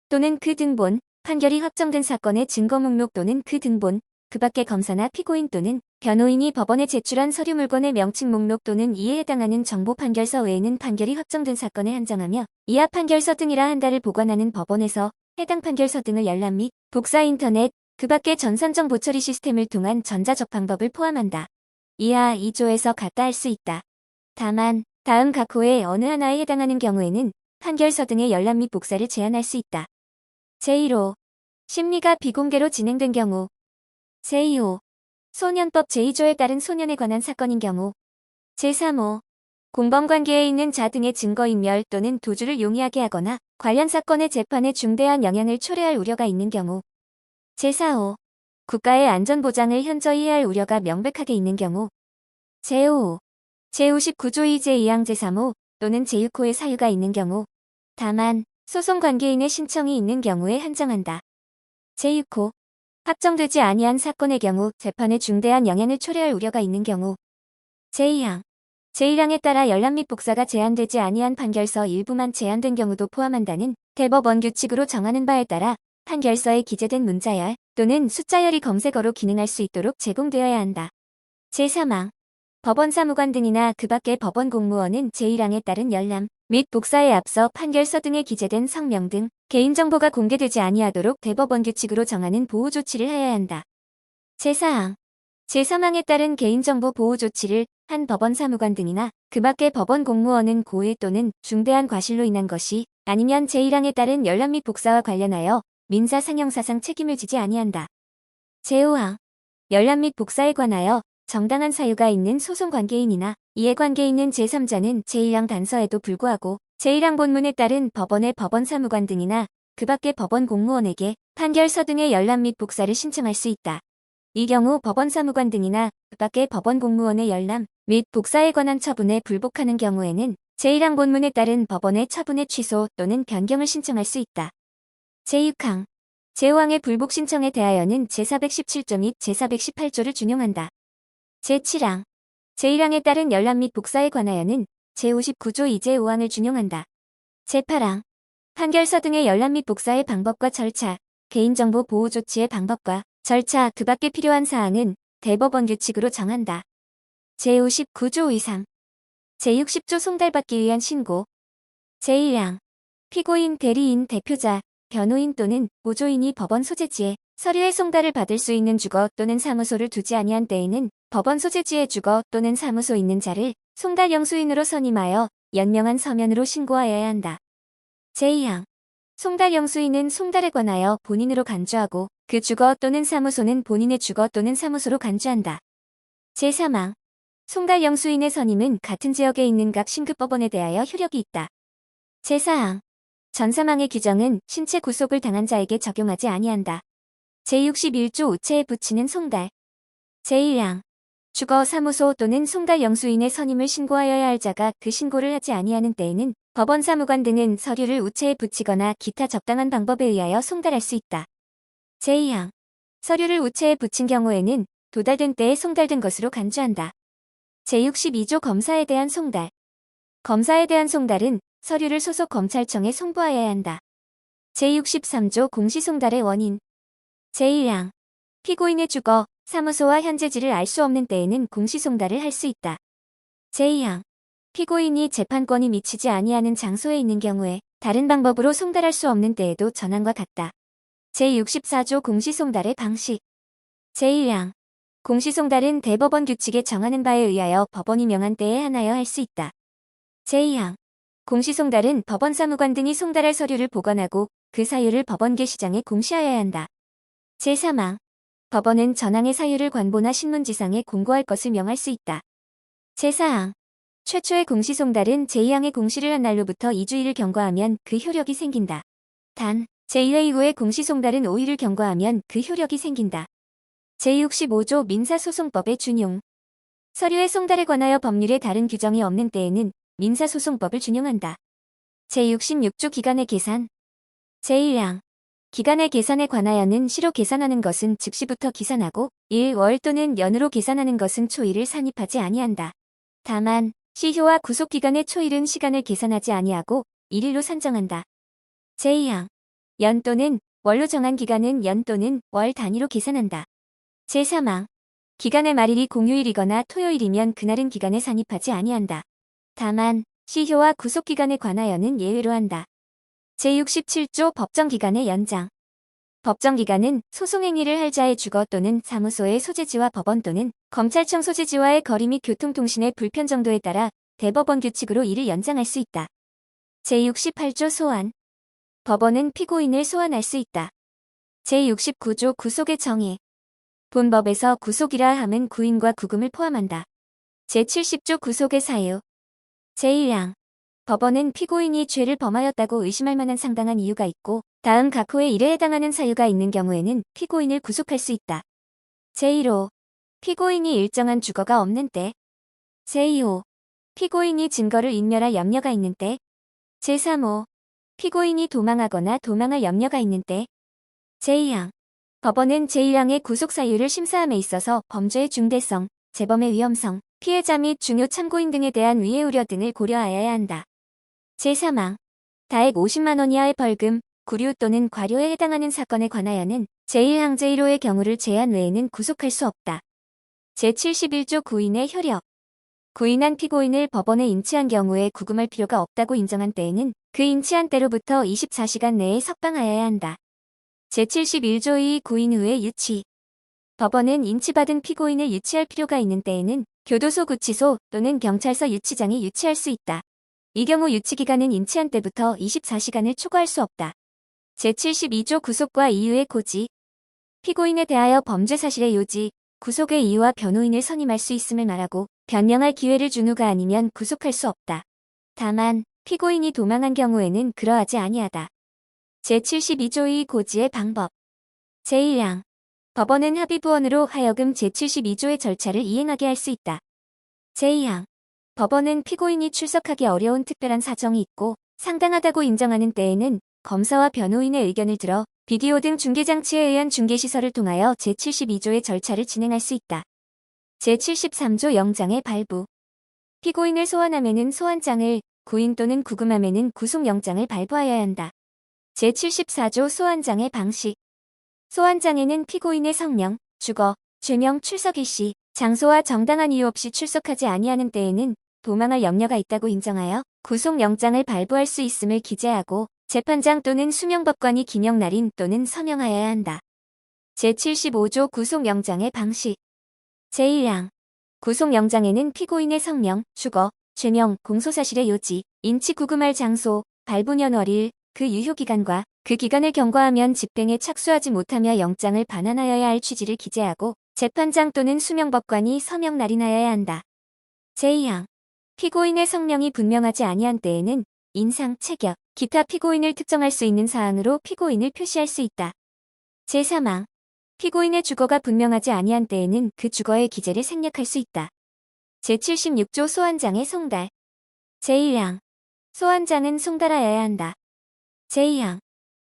또는 그 등본, 판결이 확정된 사건의 증거 목록 또는 그 등본, 그 밖의 검사나 피고인 또는 변호인이 법원에 제출한 서류 물건의 명칭 목록 또는 이에 해당하는 정보 판결서 외에는 판결이 확정된 사건에 한정하며 이하 판결서 등이라 한다를 보관하는 법원에서 해당 판결서 등을 열람 및 복사 인터넷, 그 밖의 전산정보 처리 시스템을 통한 전자적 방법을 포함한다. 이하 2조에서 같다 할 수 있다. 다만 다음 각 호의 어느 하나에 해당하는 경우에는 판결서 등의 열람 및 복사를 제한할 수 있다. 제1호. 심리가 비공개로 진행된 경우. 제2호. 소년법 제2조에 따른 소년에 관한 사건인 경우. 제3호. 공범관계에 있는 자 등의 증거인멸 또는 도주를 용이하게 하거나 관련 사건의 재판에 중대한 영향을 초래할 우려가 있는 경우. 제4호. 국가의 안전보장을 현저히 해할 우려가 명백하게 있는 경우. 제5호. 제59조 2제 2항 제3호 또는 제6호의 사유가 있는 경우. 다만 소송 관계인의 신청이 있는 경우에 한정한다. 제6호. 확정되지 아니한 사건의 경우 재판에 중대한 영향을 초래할 우려가 있는 경우. 제2항. 제1항에 따라 열람 및 복사가 제한되지 아니한 판결서 일부만 제한된 경우도 포함한다는 대법원 규칙으로 정하는 바에 따라 판결서에 기재된 문자열 또는 숫자열이 검색어로 기능할 수 있도록 제공되어야 한다. 제3항. 법원 사무관 등이나 그 밖의 법원 공무원은 제1항에 따른 열람 및 복사에 앞서 판결서 등에 기재된 성명 등 개인정보가 공개되지 아니하도록 대법원 규칙으로 정하는 보호 조치를 하여야 한다. 제4항. 제3항에 따른 개인정보 보호 조치를 한 법원 사무관 등이나 그 밖의 법원 공무원은 고의 또는 중대한 과실로 인한 것이 아니면 제1항에 따른 열람 및 복사와 관련하여 민사 상형사상 책임을 지지 아니한다. 제5항 열람 및 복사에 관하여 정당한 사유가 있는 소송 관계인이나 이해 관계 있는 제3자는 제1항 단서에도 불구하고 제1항 본문에 따른 법원의 법원 사무관 등이나 그 밖의 법원 공무원에게 판결서 등의 열람 및 복사를 신청할 수 있다. 이 경우 법원 사무관 등이나 그 밖의 법원 공무원의 열람 및 복사에 관한 처분에 불복하는 경우에는 제1항 본문에 따른 법원의 처분의 취소 또는 변경을 신청할 수 있다. 제6항 제5항의 불복 신청에 대하여는 제417조 및 제418조를 준용한다. 제7항 제1항에 따른 열람 및 복사에 관하여는 제59조 2제 5항을 준용한다. 제8항 판결서 등의 열람 및 복사의 방법과 절차, 개인정보 보호 조치의 방법과 절차 그 밖에 필요한 사항은 대법원 규칙으로 정한다. 제59조 이상 제60조 송달받기 위한 신고 제1항 피고인, 대리인, 대표자, 변호인 또는 보조인이 법원 소재지에 서류의 송달을 받을 수 있는 주거 또는 사무소를 두지 아니한 때에는 법원 소재지에 주거 또는 사무소 있는 자를 송달 영수인으로 선임하여 연명한 서면으로 신고하여야 한다. 제2항 송달 영수인은 송달에 관하여 본인으로 간주하고 그 주거 또는 사무소는 본인의 주거 또는 사무소로 간주한다. 제3항 송달 영수인의 선임은 같은 지역에 있는 각 신급법원에 대하여 효력이 있다. 제4항 전3항의 규정은 신체 구속을 당한 자에게 적용하지 아니한다. 제61조 우체에 붙이는 송달 제1항 주거 사무소 또는 송달 영수인의 선임을 신고하여야 할 자가 그 신고를 하지 아니하는 때에는 법원 사무관 등은 서류를 우체에 붙이거나 기타 적당한 방법에 의하여 송달할 수 있다. 제2항 서류를 우체에 붙인 경우에는 도달된 때에 송달된 것으로 간주한다. 제62조 검사에 대한 송달 검사에 대한 송달은 서류를 소속 검찰청에 송부하여야 한다. 제63조 공시송달의 원인 제1항 피고인의 주거, 사무소와 현재지를 알 수 없는 때에는 공시송달을 할 수 있다. 제2항 피고인이 재판권이 미치지 아니하는 장소에 있는 경우에 다른 방법으로 송달할 수 없는 때에도 전항과 같다. 제64조 공시송달의 방식 제1항 공시송달은 대법원 규칙에 정하는 바에 의하여 법원이 명한 때에 하나여 할 수 있다. 제2항 공시송달은 법원 사무관 등이 송달할 서류를 보관하고 그 사유를 법원 게시장에 공시하여야 한다. 제3항 법원은 전항의 사유를 관보나 신문지상에 공고할 것을 명할 수 있다. 제4항 최초의 공시송달은 제2항의 공시를 한 날로부터 2주일을 경과하면 그 효력이 생긴다. 단, 제2회 이후의 공시송달은 5일을 경과하면 그 효력이 생긴다. 제65조 민사소송법의 준용 서류의 송달에 관하여 법률에 다른 규정이 없는 때에는 민사소송법을 준용한다. 제66조 기간의 계산 제1항 기간의 계산에 관하여는 시로 계산하는 것은 즉시부터 계산하고 일, 월 또는 연으로 계산하는 것은 초일을 산입하지 아니한다. 다만 시효와 구속기간의 초일은 시간을 계산하지 아니하고 일일로 산정한다. 제2항 연 또는 월로 정한 기간은 연 또는 월 단위로 계산한다. 제3항 기간의 말일이 공휴일이거나 토요일이면 그날은 기간에 산입하지 아니한다. 다만 시효와 구속기간에 관하여는 예외로 한다. 제67조 법정기간의 연장 법정기간은 소송행위를 할 자의 주거 또는 사무소의 소재지와 법원 또는 검찰청 소재지와의 거리 및 교통통신의 불편 정도에 따라 대법원 규칙으로 이를 연장할 수 있다. 제68조 소환 법원은 피고인을 소환할 수 있다. 제69조 구속의 정의 본법에서 구속이라 함은 구인과 구금을 포함한다. 제70조 구속의 사유 제1항 법원은 피고인이 죄를 범하였다고 의심할 만한 상당한 이유가 있고 다음 각 호의 일에 해당하는 사유가 있는 경우에는 피고인을 구속할 수 있다. 제1호 피고인이 일정한 주거가 없는 때 제2호 피고인이 증거를 인멸할 염려가 있는 때 제3호 피고인이 도망하거나 도망할 염려가 있는 때 제2항 법원은 제1항의 구속 사유를 심사함에 있어서 범죄의 중대성, 재범의 위험성, 피해자 및 중요 참고인 등에 대한 위해 우려 등을 고려하여야 한다. 제3항 다액 50만 원 이하의 벌금, 구류 또는 과료에 해당하는 사건에 관하여는 제1항 제1호의 경우를 제한 외에는 구속할 수 없다. 제71조 구인의 효력 구인한 피고인을 법원에 인치한 경우에 구금할 필요가 없다고 인정한 때에는 그 인치한 때로부터 24시간 내에 석방하여야 한다. 제71조 2 구인 후의 유치 법원은 인치받은 피고인을 유치할 필요가 있는 때에는 교도소, 구치소 또는 경찰서 유치장이 유치할 수 있다. 이 경우 유치기간은 인치한 때부터 24시간을 초과할 수 없다. 제72조 구속과 이유의 고지. 피고인에 대하여 범죄 사실의 요지, 구속의 이유와 변호인을 선임할 수 있음을 말하고 변명할 기회를 준 후가 아니면 구속할 수 없다. 다만 피고인이 도망한 경우에는 그러하지 아니하다. 제72조의 고지의 방법. 제1항. 법원은 합의부원으로 하여금 제72조의 절차를 이행하게 할 수 있다. 제2항. 법원은 피고인이 출석하기 어려운 특별한 사정이 있고 상당하다고 인정하는 때에는 검사와 변호인의 의견을 들어 비디오 등 중계장치에 의한 중계시설을 통하여 제72조의 절차를 진행할 수 있다. 제73조 영장의 발부. 피고인을 소환하면은 소환장을, 구인 또는 구금하면은 구속영장을 발부하여야 한다. 제74조 소환장의 방식. 소환장에는 피고인의 성명, 주거, 죄명 출석 일시, 장소와 정당한 이유 없이 출석하지 아니하는 때에는 도망할 염려가 있다고 인정하여 구속영장을 발부할 수 있음을 기재하고 재판장 또는 수명법관이 기명 날인 또는 서명하여야 한다. 제75조 구속영장의 방식. 제1항. 구속영장에는 피고인의 성명, 주거, 죄명, 공소사실의 요지, 인치 구금할 장소, 발부년월일, 그 유효기간과 그 기간을 경과하면 집행에 착수하지 못하며 영장을 반환하여야 할 취지를 기재하고 재판장 또는 수명법관이 서명 날인하여야 한다. 제2항. 피고인의 성명이 분명하지 아니한 때에는 인상, 체격, 기타 피고인을 특정할 수 있는 사항으로 피고인을 표시할 수 있다. 제3항. 피고인의 주거가 분명하지 아니한 때에는 그 주거의 기재를 생략할 수 있다. 제76조 소환장의 송달. 제1항. 소환장은 송달하여야 한다. 제2항.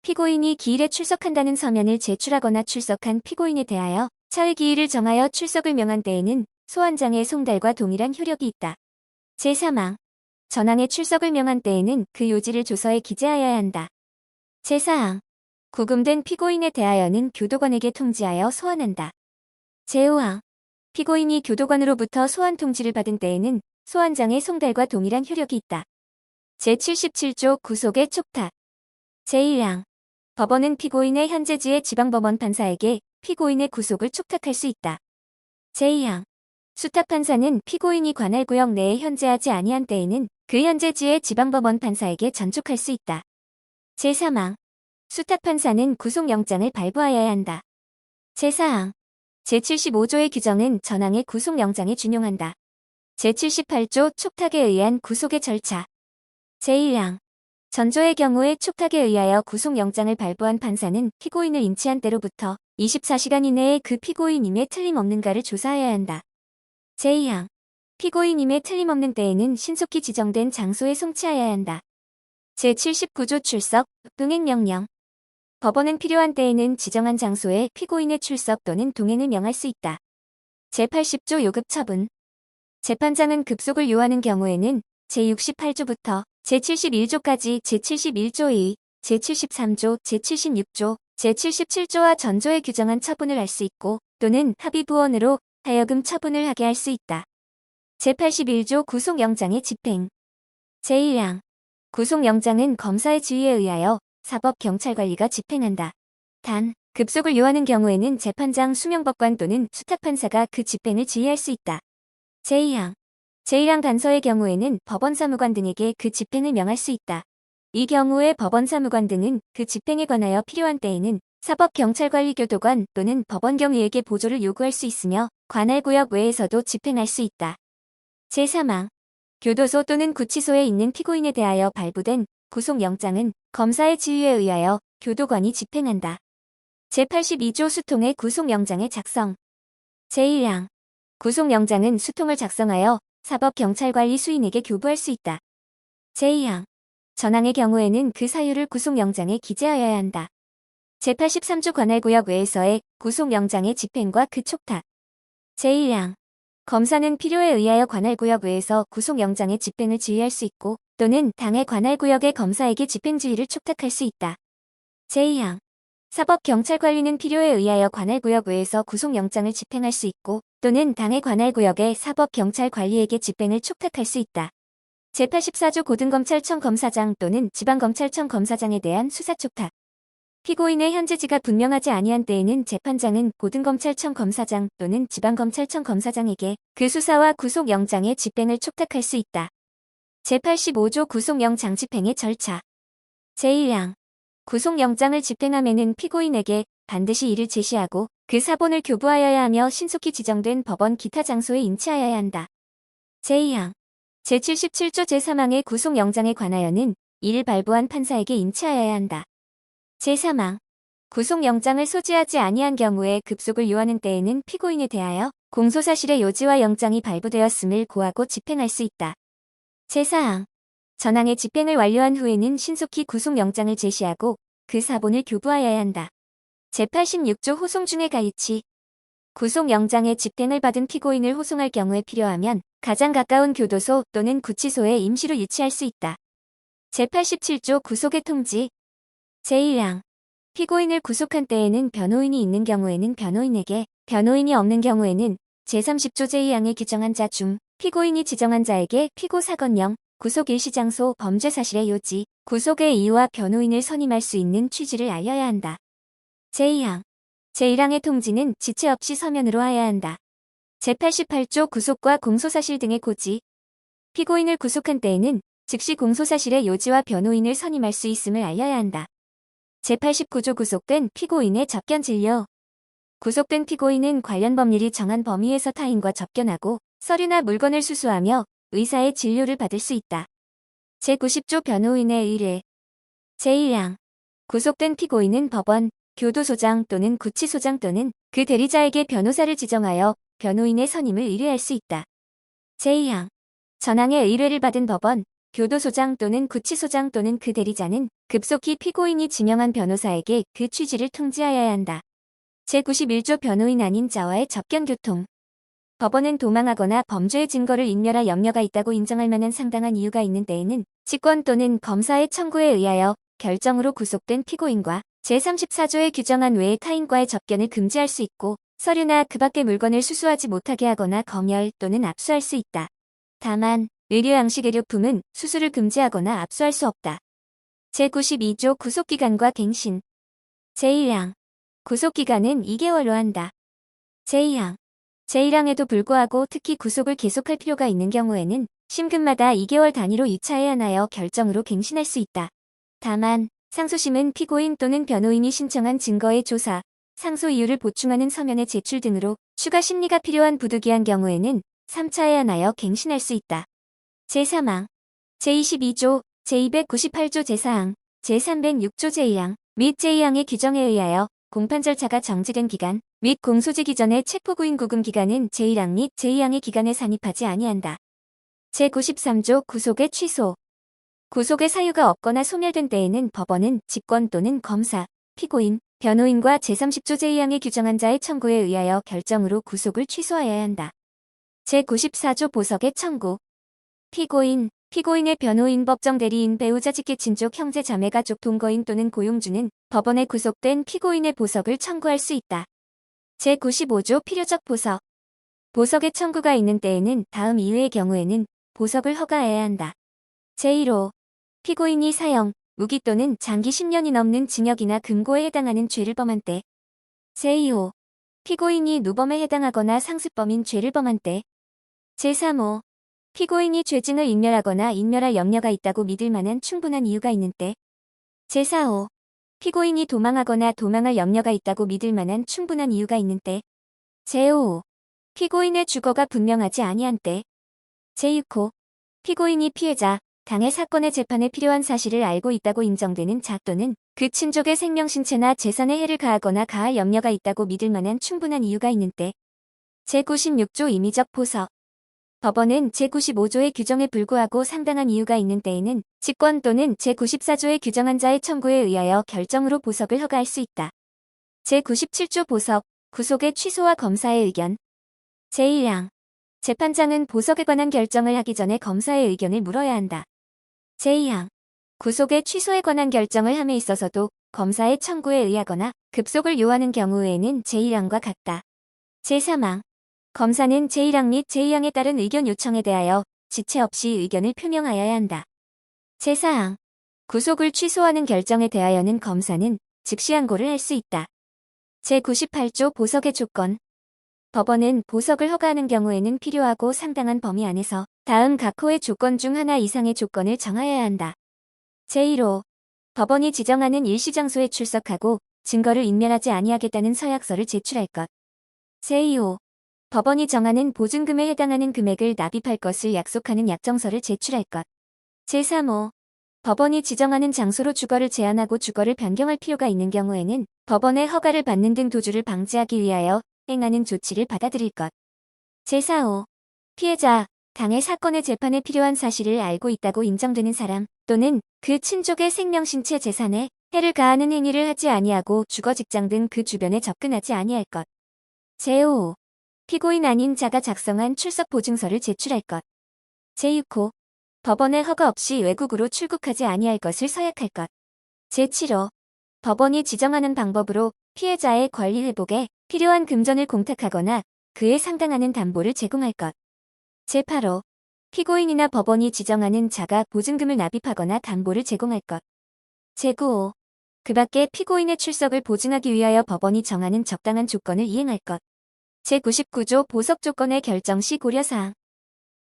피고인이 기일에 출석한다는 서면을 제출하거나 출석한 피고인에 대하여 차의 기일을 정하여 출석을 명한 때에는 소환장의 송달과 동일한 효력이 있다. 제3항. 전항의 출석을 명한 때에는 그 요지를 조서에 기재하여야 한다. 제4항. 구금된 피고인에 대하여는 교도관에게 통지하여 소환한다. 제5항. 피고인이 교도관으로부터 소환 통지를 받은 때에는 소환장의 송달과 동일한 효력이 있다. 제77조 구속의 촉탁. 제1항. 법원은 피고인의 현재지의 지방법원 판사에게 피고인의 구속을 촉탁할 수 있다. 제2항. 수탁판사는 피고인이 관할구역 내에 현재하지 아니한 때에는 그 현재지의 지방법원 판사에게 전촉할 수 있다. 제3항. 수탁판사는 구속영장을 발부하여야 한다. 제4항. 제75조의 규정은 전항의 구속영장에 준용한다. 제78조 촉탁에 의한 구속의 절차. 제1항. 전조의 경우에 촉탁에 의하여 구속영장을 발부한 판사는 피고인을 인치한 때로부터 24시간 이내에 그 피고인임에 틀림없는가를 조사하여야 한다. 제2항. 피고인임에 틀림없는 때에는 신속히 지정된 장소에 송치하여야 한다. 제79조 출석, 동행명령. 법원은 필요한 때에는 지정한 장소에 피고인의 출석 또는 동행을 명할 수 있다. 제80조 요급 처분. 재판장은 급속을 요하는 경우에는 제68조부터 제71조까지 제71조 2, 제73조, 제76조, 제77조와 전조에 규정한 처분을 할 수 있고 또는 합의부원으로 하여금 처분을 하게 할 수 있다. 제81조 구속영장의 집행. 제1항. 구속영장은 검사의 지휘에 의하여 사법경찰관리가 집행한다. 단, 급속을 요하는 경우에는 재판장 수명법관 또는 수탁판사가 그 집행을 지휘할 수 있다. 제2항. 제1항 단서의 경우에는 법원사무관 등에게 그 집행을 명할 수 있다. 이 경우에 법원사무관 등은 그 집행에 관하여 필요한 때에는 사법경찰관리교도관 또는 법원경위에게 보조를 요구할 수 있으며 관할구역 외에서도 집행할 수 있다. 제3항. 교도소 또는 구치소에 있는 피고인에 대하여 발부된 구속영장은 검사의 지휘에 의하여 교도관이 집행한다. 제82조 수통의 구속영장의 작성. 제1항. 구속영장은 수통을 작성하여 사법경찰관리 수인에게 교부할 수 있다. 제2항. 전항의 경우에는 그 사유를 구속영장에 기재하여야 한다. 제83조 관할구역 외에서의 구속영장의 집행과 그 촉탁. 제1항. 검사는 필요에 의하여 관할구역 외에서 구속영장의 집행을 지휘할 수 있고 또는 당해 관할구역의 검사에게 집행지휘를 촉탁할 수 있다. 제2항. 사법경찰관리는 필요에 의하여 관할구역 외에서 구속영장을 집행할 수 있고 또는 당해 관할구역의 사법경찰관리에게 집행을 촉탁할 수 있다. 제84조 고등검찰청 검사장 또는 지방검찰청 검사장에 대한 수사촉탁. 피고인의 현재지가 분명하지 아니한 때에는 재판장은 고등검찰청 검사장 또는 지방검찰청 검사장에게 그 수사와 구속영장의 집행을 촉탁할 수 있다. 제85조 구속영장 집행의 절차. 제1항. 구속영장을 집행함에는 피고인에게 반드시 이를 제시하고 그 사본을 교부하여야 하며 신속히 지정된 법원 기타 장소에 인치하여야 한다. 제2항. 제77조 제3항의 구속영장에 관하여는 이를 발부한 판사에게 인치하여야 한다. 제3항. 구속영장을 소지하지 아니한 경우에 급속을 요하는 때에는 피고인에 대하여 공소사실의 요지와 영장이 발부되었음을 고하고 집행할 수 있다. 제4항. 전항의 집행을 완료한 후에는 신속히 구속영장을 제시하고 그 사본을 교부하여야 한다. 제86조 호송 중의 가이치. 구속영장의 집행을 받은 피고인을 호송할 경우에 필요하면 가장 가까운 교도소 또는 구치소에 임시로 유치할 수 있다. 제87조 구속의 통지. 제1항. 피고인을 구속한 때에는 변호인이 있는 경우에는 변호인에게, 변호인이 없는 경우에는 제30조 제2항에 규정한 자 중 피고인이 지정한 자에게 피고 사건령, 구속 일시장소, 범죄 사실의 요지, 구속의 이유와 변호인을 선임할 수 있는 취지를 알려야 한다. 제2항. 제1항의 통지는 지체 없이 서면으로 하여야 한다. 제88조 구속과 공소사실 등의 고지. 피고인을 구속한 때에는 즉시 공소사실의 요지와 변호인을 선임할 수 있음을 알려야 한다. 제89조 구속된 피고인의 접견 진료. 구속된 피고인은 관련 법률이 정한 범위에서 타인과 접견하고 서류나 물건을 수수하며 의사의 진료를 받을 수 있다. 제90조 변호인의 의뢰. 제1항. 구속된 피고인은 법원, 교도소장 또는 구치소장 또는 그 대리자에게 변호사를 지정하여 변호인의 선임을 의뢰할 수 있다. 제2항. 전항의 의뢰를 받은 법원, 교도소장 또는 구치소장 또는 그 대리자는 급속히 피고인이 지명한 변호사에게 그 취지를 통지하여야 한다. 제91조 변호인 아닌 자와의 접견교통. 법원은 도망하거나 범죄의 증거를 인멸할 염려가 있다고 인정할 만한 상당한 이유가 있는 때에는 직권 또는 검사의 청구에 의하여 결정으로 구속된 피고인과 제34조에 규정한 외의 타인과의 접견을 금지할 수 있고 서류나 그 밖의 물건을 수수하지 못하게 하거나 검열 또는 압수할 수 있다. 다만 의료양식 의료품은 수수를 금지하거나 압수할 수 없다. 제92조 구속기간과 갱신. 제1항. 구속기간은 2개월로 한다. 제2항. 제1항에도 불구하고 특히 구속을 계속할 필요가 있는 경우에는 심근마다 2개월 단위로 2차 해안하여 결정으로 갱신할 수 있다. 다만 상소심은 피고인 또는 변호인이 신청한 증거의 조사, 상소 이유를 보충하는 서면의 제출 등으로 추가 심리가 필요한 부득이한 경우에는 3차 해안하여 갱신할 수 있다. 제3항. 제22조, 제298조 제4항, 제306조 제1항 및 제2항의 규정에 의하여 공판 절차가 정지된 기간 및 공소지기 전의 체포구인 구금 기간은 제1항 및 제2항의 기간에 산입하지 아니한다. 제93조 구속의 취소. 구속의 사유가 없거나 소멸된 때에는 법원은 직권 또는 검사, 피고인, 변호인과 제30조 제2항에 규정한 자의 청구에 의하여 결정으로 구속을 취소하여야 한다. 제94조 보석의 청구. 피고인, 피고인의 변호인, 법정 대리인, 배우자, 직계친족, 형제, 자매, 가족, 동거인 또는 고용주는 법원에 구속된 피고인의 보석을 청구할 수 있다. 제95조 필요적 보석. 보석의 청구가 있는 때에는 다음 이외의 경우에는 보석을 허가해야 한다. 제1호. 피고인이 사형, 무기 또는 장기 10년이 넘는 징역이나 금고에 해당하는 죄를 범한 때. 제2호. 피고인이 누범에 해당하거나 상습범인 죄를 범한 때. 제3호. 피고인이 죄증을 인멸하거나 인멸할 염려가 있다고 믿을 만한 충분한 이유가 있는 때. 제4호. 피고인이 도망하거나 도망할 염려가 있다고 믿을 만한 충분한 이유가 있는 때. 제5호. 피고인의 주거가 분명하지 아니한 때. 제6호. 피고인이 피해자, 당해 사건의 재판에 필요한 사실을 알고 있다고 인정되는 자 또는 그 친족의 생명, 신체나 재산에 해를 가하거나 가할 염려가 있다고 믿을 만한 충분한 이유가 있는 때. 제96조 임의적 포석. 법원은 제95조의 규정에 불구하고 상당한 이유가 있는 때에는 직권 또는 제94조의 규정한 자의 청구에 의하여 결정으로 보석을 허가할 수 있다. 제97조 보석, 구속의 취소와 검사의 의견. 제1항. 재판장은 보석에 관한 결정을 하기 전에 검사의 의견을 물어야 한다. 제2항. 구속의 취소에 관한 결정을 함에 있어서도 검사의 청구에 의하거나 급속을 요하는 경우에는 제1항과 같다. 제3항. 검사는 제1항 및 제2항에 따른 의견 요청에 대하여 지체 없이 의견을 표명하여야 한다. 제4항. 구속을 취소하는 결정에 대하여는 검사는 즉시 항고를 할 수 있다. 제98조 보석의 조건. 법원은 보석을 허가하는 경우에는 필요하고 상당한 범위 안에서 다음 각 호의 조건 중 하나 이상의 조건을 정하여야 한다. 제1호. 법원이 지정하는 일시장소에 출석하고 증거를 인멸하지 아니하겠다는 서약서를 제출할 것. 제2호. 법원이 정하는 보증금에 해당하는 금액을 납입할 것을 약속하는 약정서를 제출할 것. 제3호. 법원이 지정하는 장소로 주거를 제한하고 주거를 변경할 필요가 있는 경우에는 법원의 허가를 받는 등 도주를 방지하기 위하여 행하는 조치를 받아들일 것. 제4호. 피해자, 당해 사건의 재판에 필요한 사실을 알고 있다고 인정되는 사람 또는 그 친족의 생명 신체 재산에 해를 가하는 행위를 하지 아니하고 주거 직장 등 그 주변에 접근하지 아니할 것. 제5호. 피고인 아닌 자가 작성한 출석 보증서를 제출할 것. 제6호. 법원의 허가 없이 외국으로 출국하지 아니할 것을 서약할 것. 제7호. 법원이 지정하는 방법으로 피해자의 권리 회복에 필요한 금전을 공탁하거나 그에 상당하는 담보를 제공할 것. 제8호. 피고인이나 법원이 지정하는 자가 보증금을 납입하거나 담보를 제공할 것. 제9호. 그 밖에 피고인의 출석을 보증하기 위하여 법원이 정하는 적당한 조건을 이행할 것. 제99조 보석 조건의 결정 시 고려사항.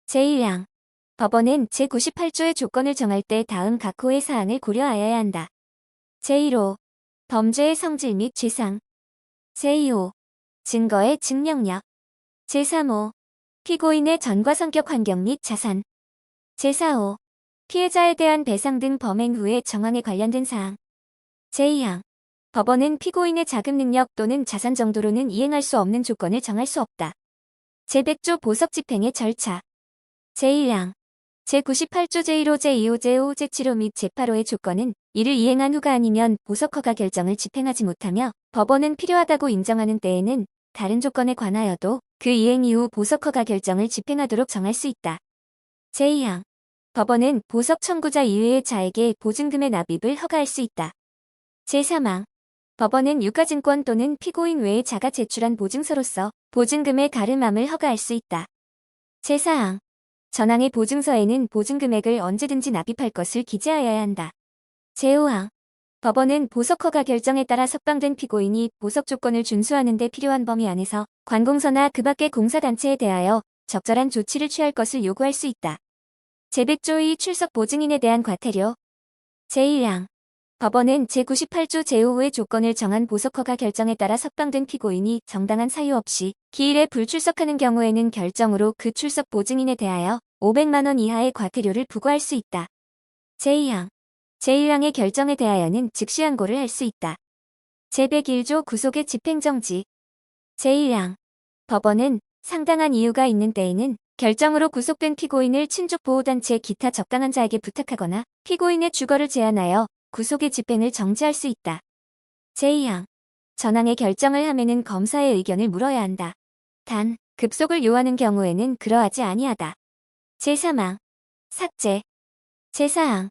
제1항. 법원은 제98조의 조건을 정할 때 다음 각 호의 사항을 고려하여야 한다. 제1호. 범죄의 성질 및 죄상. 제2호. 증거의 증명력. 제3호. 피고인의 전과 성격 환경 및 자산. 제4호. 피해자에 대한 배상 등 범행 후의 정황에 관련된 사항. 제2항. 법원은 피고인의 자금 능력 또는 자산 정도로는 이행할 수 없는 조건을 정할 수 없다. 제100조 보석 집행의 절차. 제1항. 제98조 제1호, 제2호, 제5호, 제7호 및 제8호의 조건은 이를 이행한 후가 아니면 보석 허가 결정을 집행하지 못하며 법원은 필요하다고 인정하는 때에는 다른 조건에 관하여도 그 이행 이후 보석 허가 결정을 집행하도록 정할 수 있다. 제2항. 법원은 보석 청구자 이외의 자에게 보증금의 납입을 허가할 수 있다. 제3항. 법원은 유가증권 또는 피고인 외의 자가 제출한 보증서로서 보증금의 가름함을 허가할 수 있다. 제4항. 전항의 보증서에는 보증금액을 언제든지 납입할 것을 기재하여야 한다. 제5항. 법원은 보석 허가 결정에 따라 석방된 피고인이 보석 조건을 준수하는 데 필요한 범위 안에서 관공서나 그 밖의 공사단체에 대하여 적절한 조치를 취할 것을 요구할 수 있다. 제100조의 출석 보증인에 대한 과태료. 제1항. 법원은 제98조 제5호의 조건을 정한 보석 허가 결정에 따라 석방된 피고인이 정당한 사유 없이 기일에 불출석하는 경우에는 결정으로 그 출석 보증인에 대하여 500만 원 이하의 과태료를 부과할 수 있다. 제2항. 제1항의 결정에 대하여는 즉시 항고를 할 수 있다. 제101조 구속의 집행정지. 제1항. 법원은 상당한 이유가 있는 때에는 결정으로 구속된 피고인을 친족보호단체 기타 적당한 자에게 부탁하거나 피고인의 주거를 제한하여 구속의 집행을 정지할 수 있다. 제2항. 전항의 결정을 하면은 검사의 의견을 물어야 한다. 단, 급속을 요하는 경우에는 그러하지 아니하다. 제3항. 삭제. 제4항.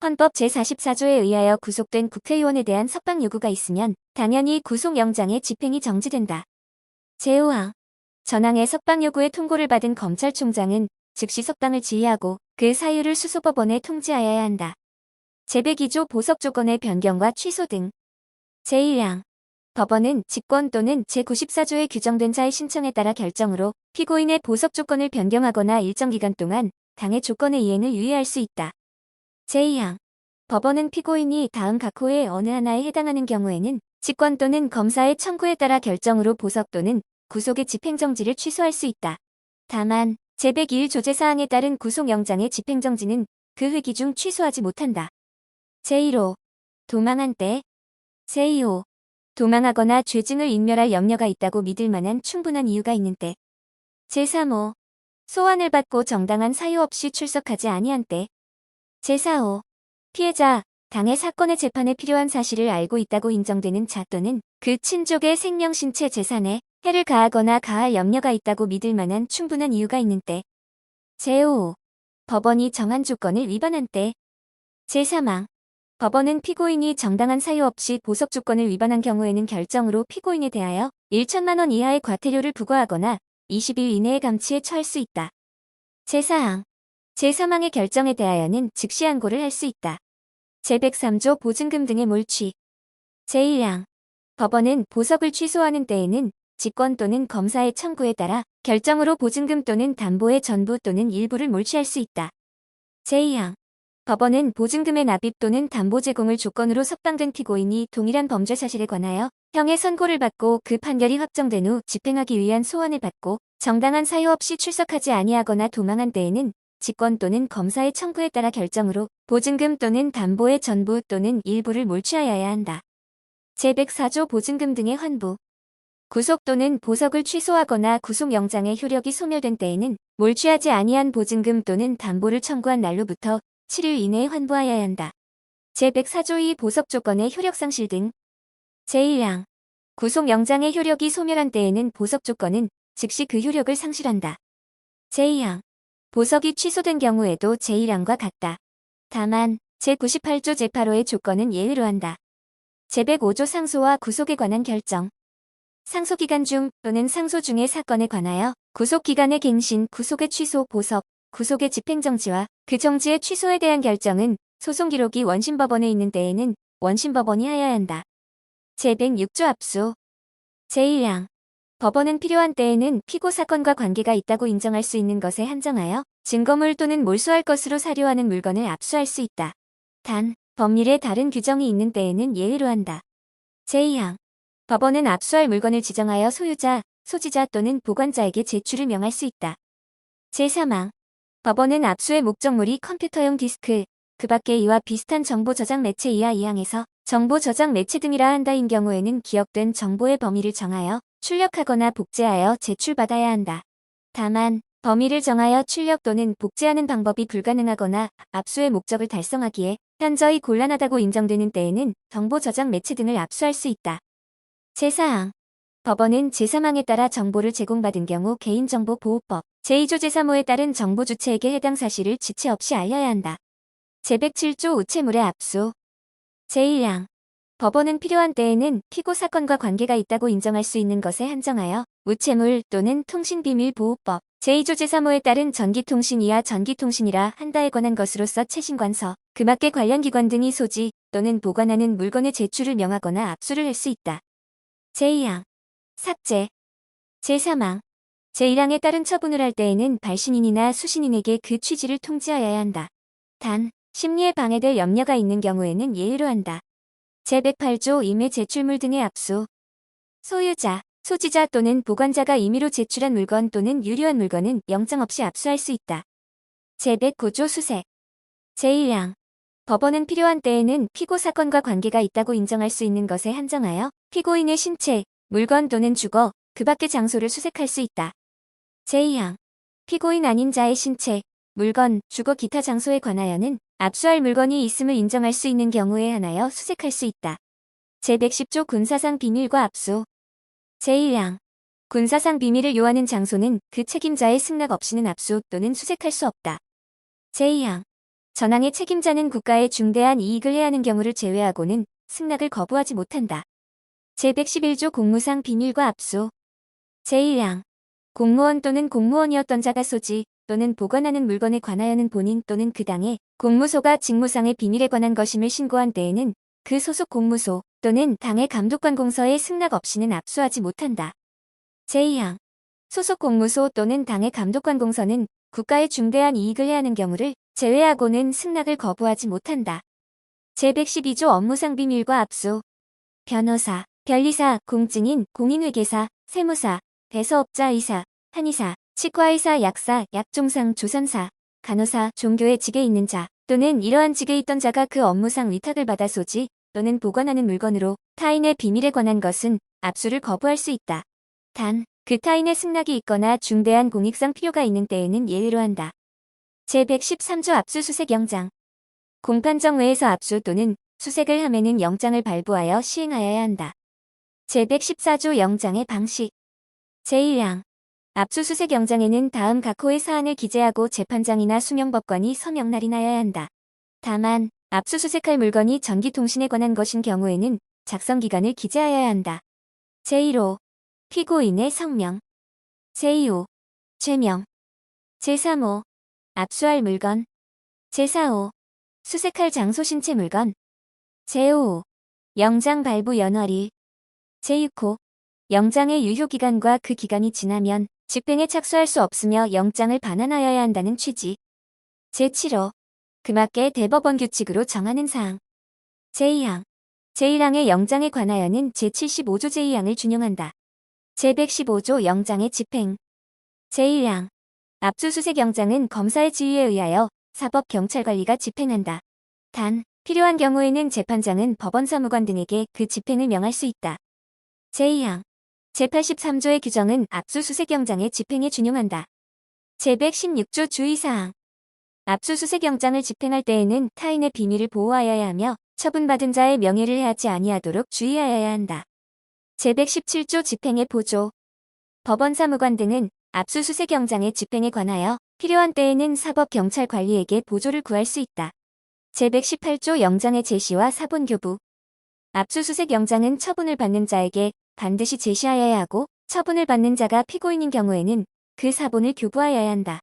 헌법 제44조에 의하여 구속된 국회의원에 대한 석방 요구가 있으면 당연히 구속영장의 집행이 정지된다. 제5항. 전항의 석방 요구의 통고를 받은 검찰총장은 즉시 석방을 지휘하고 그 사유를 수소법원에 통지하여야 한다. 제102조 보석 조건의 변경과 취소 등. 제1항. 법원은 직권 또는 제94조에 규정된 자의 신청에 따라 결정으로 피고인의 보석 조건을 변경하거나 일정 기간 동안 당해 조건의 이행을 유예할 수 있다. 제2항. 법원은 피고인이 다음 각 호의 어느 하나에 해당하는 경우에는 직권 또는 검사의 청구에 따라 결정으로 보석 또는 구속의 집행정지를 취소할 수 있다. 다만 제101 조제사항에 따른 구속영장의 집행정지는 그 회기 중 취소하지 못한다. 제1호. 도망한 때. 제2호. 도망하거나 죄증을 인멸할 염려가 있다고 믿을 만한 충분한 이유가 있는 때. 제3호. 소환을 받고 정당한 사유 없이 출석하지 아니한 때. 제4호. 피해자, 당해 사건의 재판에 필요한 사실을 알고 있다고 인정되는 자 또는 그 친족의 생명 신체 재산에 해를 가하거나 가할 염려가 있다고 믿을 만한 충분한 이유가 있는 때. 제5호. 법원이 정한 조건을 위반한 때. 제3항. 법원은 피고인이 정당한 사유 없이 보석 조건을 위반한 경우에는 결정으로 피고인에 대하여 1천만 원 이하의 과태료를 부과하거나 20일 이내의 감치에 처할 수 있다. 제4항. 제3항의 결정에 대하여는 즉시 항고를 할 수 있다. 제103조 보증금 등의 몰취. 제1항. 법원은 보석을 취소하는 때에는 직권 또는 검사의 청구에 따라 결정으로 보증금 또는 담보의 전부 또는 일부를 몰취할 수 있다. 제2항. 법원은 보증금의 납입 또는 담보 제공을 조건으로 석방된 피고인이 동일한 범죄 사실에 관하여 형의 선고를 받고 그 판결이 확정된 후 집행하기 위한 소원을 받고 정당한 사유 없이 출석하지 아니하거나 도망한 때에는 직권 또는 검사의 청구에 따라 결정으로 보증금 또는 담보의 전부 또는 일부를 몰취하여야 한다. 제104조 보증금 등의 환부. 구속 또는 보석을 취소하거나 구속영장의 효력이 소멸된 때에는 몰취하지 아니한 보증금 또는 담보를 청구한 날로부터 7일 이내에 환부하여야 한다. 제104조 2 보석 조건의 효력 상실 등. 제1항. 구속영장의 효력이 소멸한 때에는 보석 조건은 즉시 그 효력을 상실한다. 제2항. 보석이 취소된 경우에도 제1항과 같다. 다만 제98조 제8호의 조건은 예외로 한다. 제105조 상소와 구속에 관한 결정. 상소기간 중 또는 상소 중의 사건에 관하여 구속기간의 갱신, 구속의 취소, 보석, 구속의 집행정지와 그 정지의 취소에 대한 결정은 소송기록이 원심법원에 있는 때에는 원심법원이 하여야 한다. 제106조 압수. 제1항. 법원은 필요한 때에는 피고 사건과 관계가 있다고 인정할 수 있는 것에 한정하여 증거물 또는 몰수할 것으로 사료하는 물건을 압수할 수 있다. 단, 법률에 다른 규정이 있는 때에는 예외로 한다. 제2항. 법원은 압수할 물건을 지정하여 소유자, 소지자 또는 보관자에게 제출을 명할 수 있다. 제3항. 법원은 압수의 목적물이 컴퓨터용 디스크, 그 밖에 이와 비슷한 정보 저장 매체 이하 2항에서 정보 저장 매체 등이라 한다인 경우에는 기억된 정보의 범위를 정하여 출력하거나 복제하여 제출받아야 한다. 다만 범위를 정하여 출력 또는 복제하는 방법이 불가능하거나 압수의 목적을 달성하기에 현저히 곤란하다고 인정되는 때에는 정보 저장 매체 등을 압수할 수 있다. 제4항. 법원은 제3항에 따라 정보를 제공받은 경우 개인정보보호법 제2조 제3호에 따른 정보 주체에게 해당 사실을 지체 없이 알려야 한다. 제107조 우체물의 압수. 제1항. 법원은 필요한 때에는 피고 사건과 관계가 있다고 인정할 수 있는 것에 한정하여 우체물 또는 통신비밀보호법 제2조 제3호에 따른 전기통신 이하 전기통신이라 한다에 관한 것으로서 최신관서, 그 밖의 관련 기관 등이 소지 또는 보관하는 물건의 제출을 명하거나 압수를 할 수 있다. 제2항. 삭제. 제3항. 제1항에 따른 처분을 할 때에는 발신인이나 수신인에게 그 취지를 통지하여야 한다. 단, 심리에 방해될 염려가 있는 경우에는 예외로 한다. 제108조 임의 제출물 등의 압수. 소유자, 소지자 또는 보관자가 임의로 제출한 물건 또는 유류한 물건은 영장 없이 압수할 수 있다. 제109조 수색. 제1항. 법원은 필요한 때에는 피고 사건과 관계가 있다고 인정할 수 있는 것에 한정하여 피고인의 신체, 물건 또는 주거, 그 밖의 장소를 수색할 수 있다. 제2항. 피고인 아닌 자의 신체, 물건, 주거 기타 장소에 관하여는 압수할 물건이 있음을 인정할 수 있는 경우에 한하여 수색할 수 있다. 제110조 군사상 비밀과 압수. 제1항. 군사상 비밀을 요하는 장소는 그 책임자의 승낙 없이는 압수 또는 수색할 수 없다. 제2항. 전항의 책임자는 국가에 중대한 이익을 해하는 경우를 제외하고는 승낙을 거부하지 못한다. 제111조 공무상 비밀과 압수. 제1항. 공무원 또는 공무원이었던 자가 소지 또는 보관하는 물건에 관하여는 본인 또는 그 당의 공무소가 직무상의 비밀에 관한 것임을 신고한 때에는 그 소속 공무소 또는 당의 감독관 공서에 승낙 없이는 압수하지 못한다. 제2항. 소속 공무소 또는 당의 감독관 공서는 국가에 중대한 이익을 해하는 경우를 제외하고는 승낙을 거부하지 못한다. 제112조 업무상 비밀과 압수. 변호사, 변리사, 공증인, 공인회계사, 세무사, 대서업자 의사, 한의사, 치과의사, 약사, 약종상, 조선사, 간호사, 종교의 직에 있는 자 또는 이러한 직에 있던 자가 그 업무상 위탁을 받아 소지 또는 보관하는 물건으로 타인의 비밀에 관한 것은 압수를 거부할 수 있다. 단, 그 타인의 승낙이 있거나 중대한 공익상 필요가 있는 때에는 예외로 한다. 제113조 압수수색 영장. 공판정 외에서 압수 또는 수색을 함에는 영장을 발부하여 시행하여야 한다. 제114조 영장의 방식. 제1항. 압수수색 영장에는 다음 각 호의 사안을 기재하고 재판장이나 수명법관이 서명 날인하여야 한다. 다만 압수수색할 물건이 전기통신에 관한 것인 경우에는 작성기간을 기재하여야 한다. 제1호. 피고인의 성명. 제2호. 죄명. 제3호. 압수할 물건. 제4호. 수색할 장소 신체 물건. 제5호. 영장 발부 연월일. 제6호. 영장의 유효기간과 그 기간이 지나면 집행에 착수할 수 없으며 영장을 반환하여야 한다는 취지. 제7호. 그맞게 대법원 규칙으로 정하는 사항. 제2항. 제1항의 영장에 관하여는 제75조 제2항을 준용한다. 제115조 영장의 집행. 제1항. 압수수색 영장은 검사의 지휘에 의하여 사법경찰관리가 집행한다. 단, 필요한 경우에는 재판장은 법원사무관 등에게 그 집행을 명할 수 있다. 제2항. 제83조의 규정은 압수수색 영장의 집행에 준용한다. 제116조 주의사항. 압수수색 영장을 집행할 때에는 타인의 비밀을 보호하여야 하며 처분받은 자의 명예를 해하지 아니하도록 주의하여야 한다. 제117조 집행의 보조. 법원사무관 등은 압수수색 영장의 집행에 관하여 필요한 때에는 사법경찰관리에게 보조를 구할 수 있다. 제118조 영장의 제시와 사본교부. 압수수색 영장은 처분을 받는 자에게 반드시 제시하여야 하고 처분을 받는 자가 피고인인 경우에는 그 사본을 교부하여야 한다.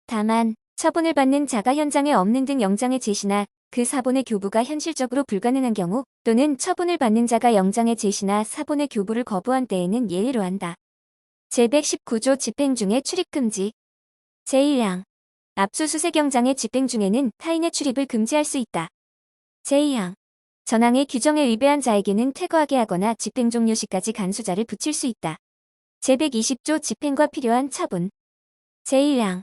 다만 처분을 받는 자가 현장에 없는 등 영장의 제시나 그 사본의 교부가 현실적으로 불가능한 경우 또는 처분을 받는 자가 영장의 제시나 사본의 교부를 거부한 때에는 예외로 한다. 제119조 집행 중에 출입금지. 제1항. 압수수색 영장의 집행 중에는 타인의 출입을 금지할 수 있다. 제2항. 전항의 규정에 위배한 자에게는 퇴거하게 하거나 집행 종료 시까지 간수자를 붙일 수 있다. 제120조 집행과 필요한 처분. 제1항.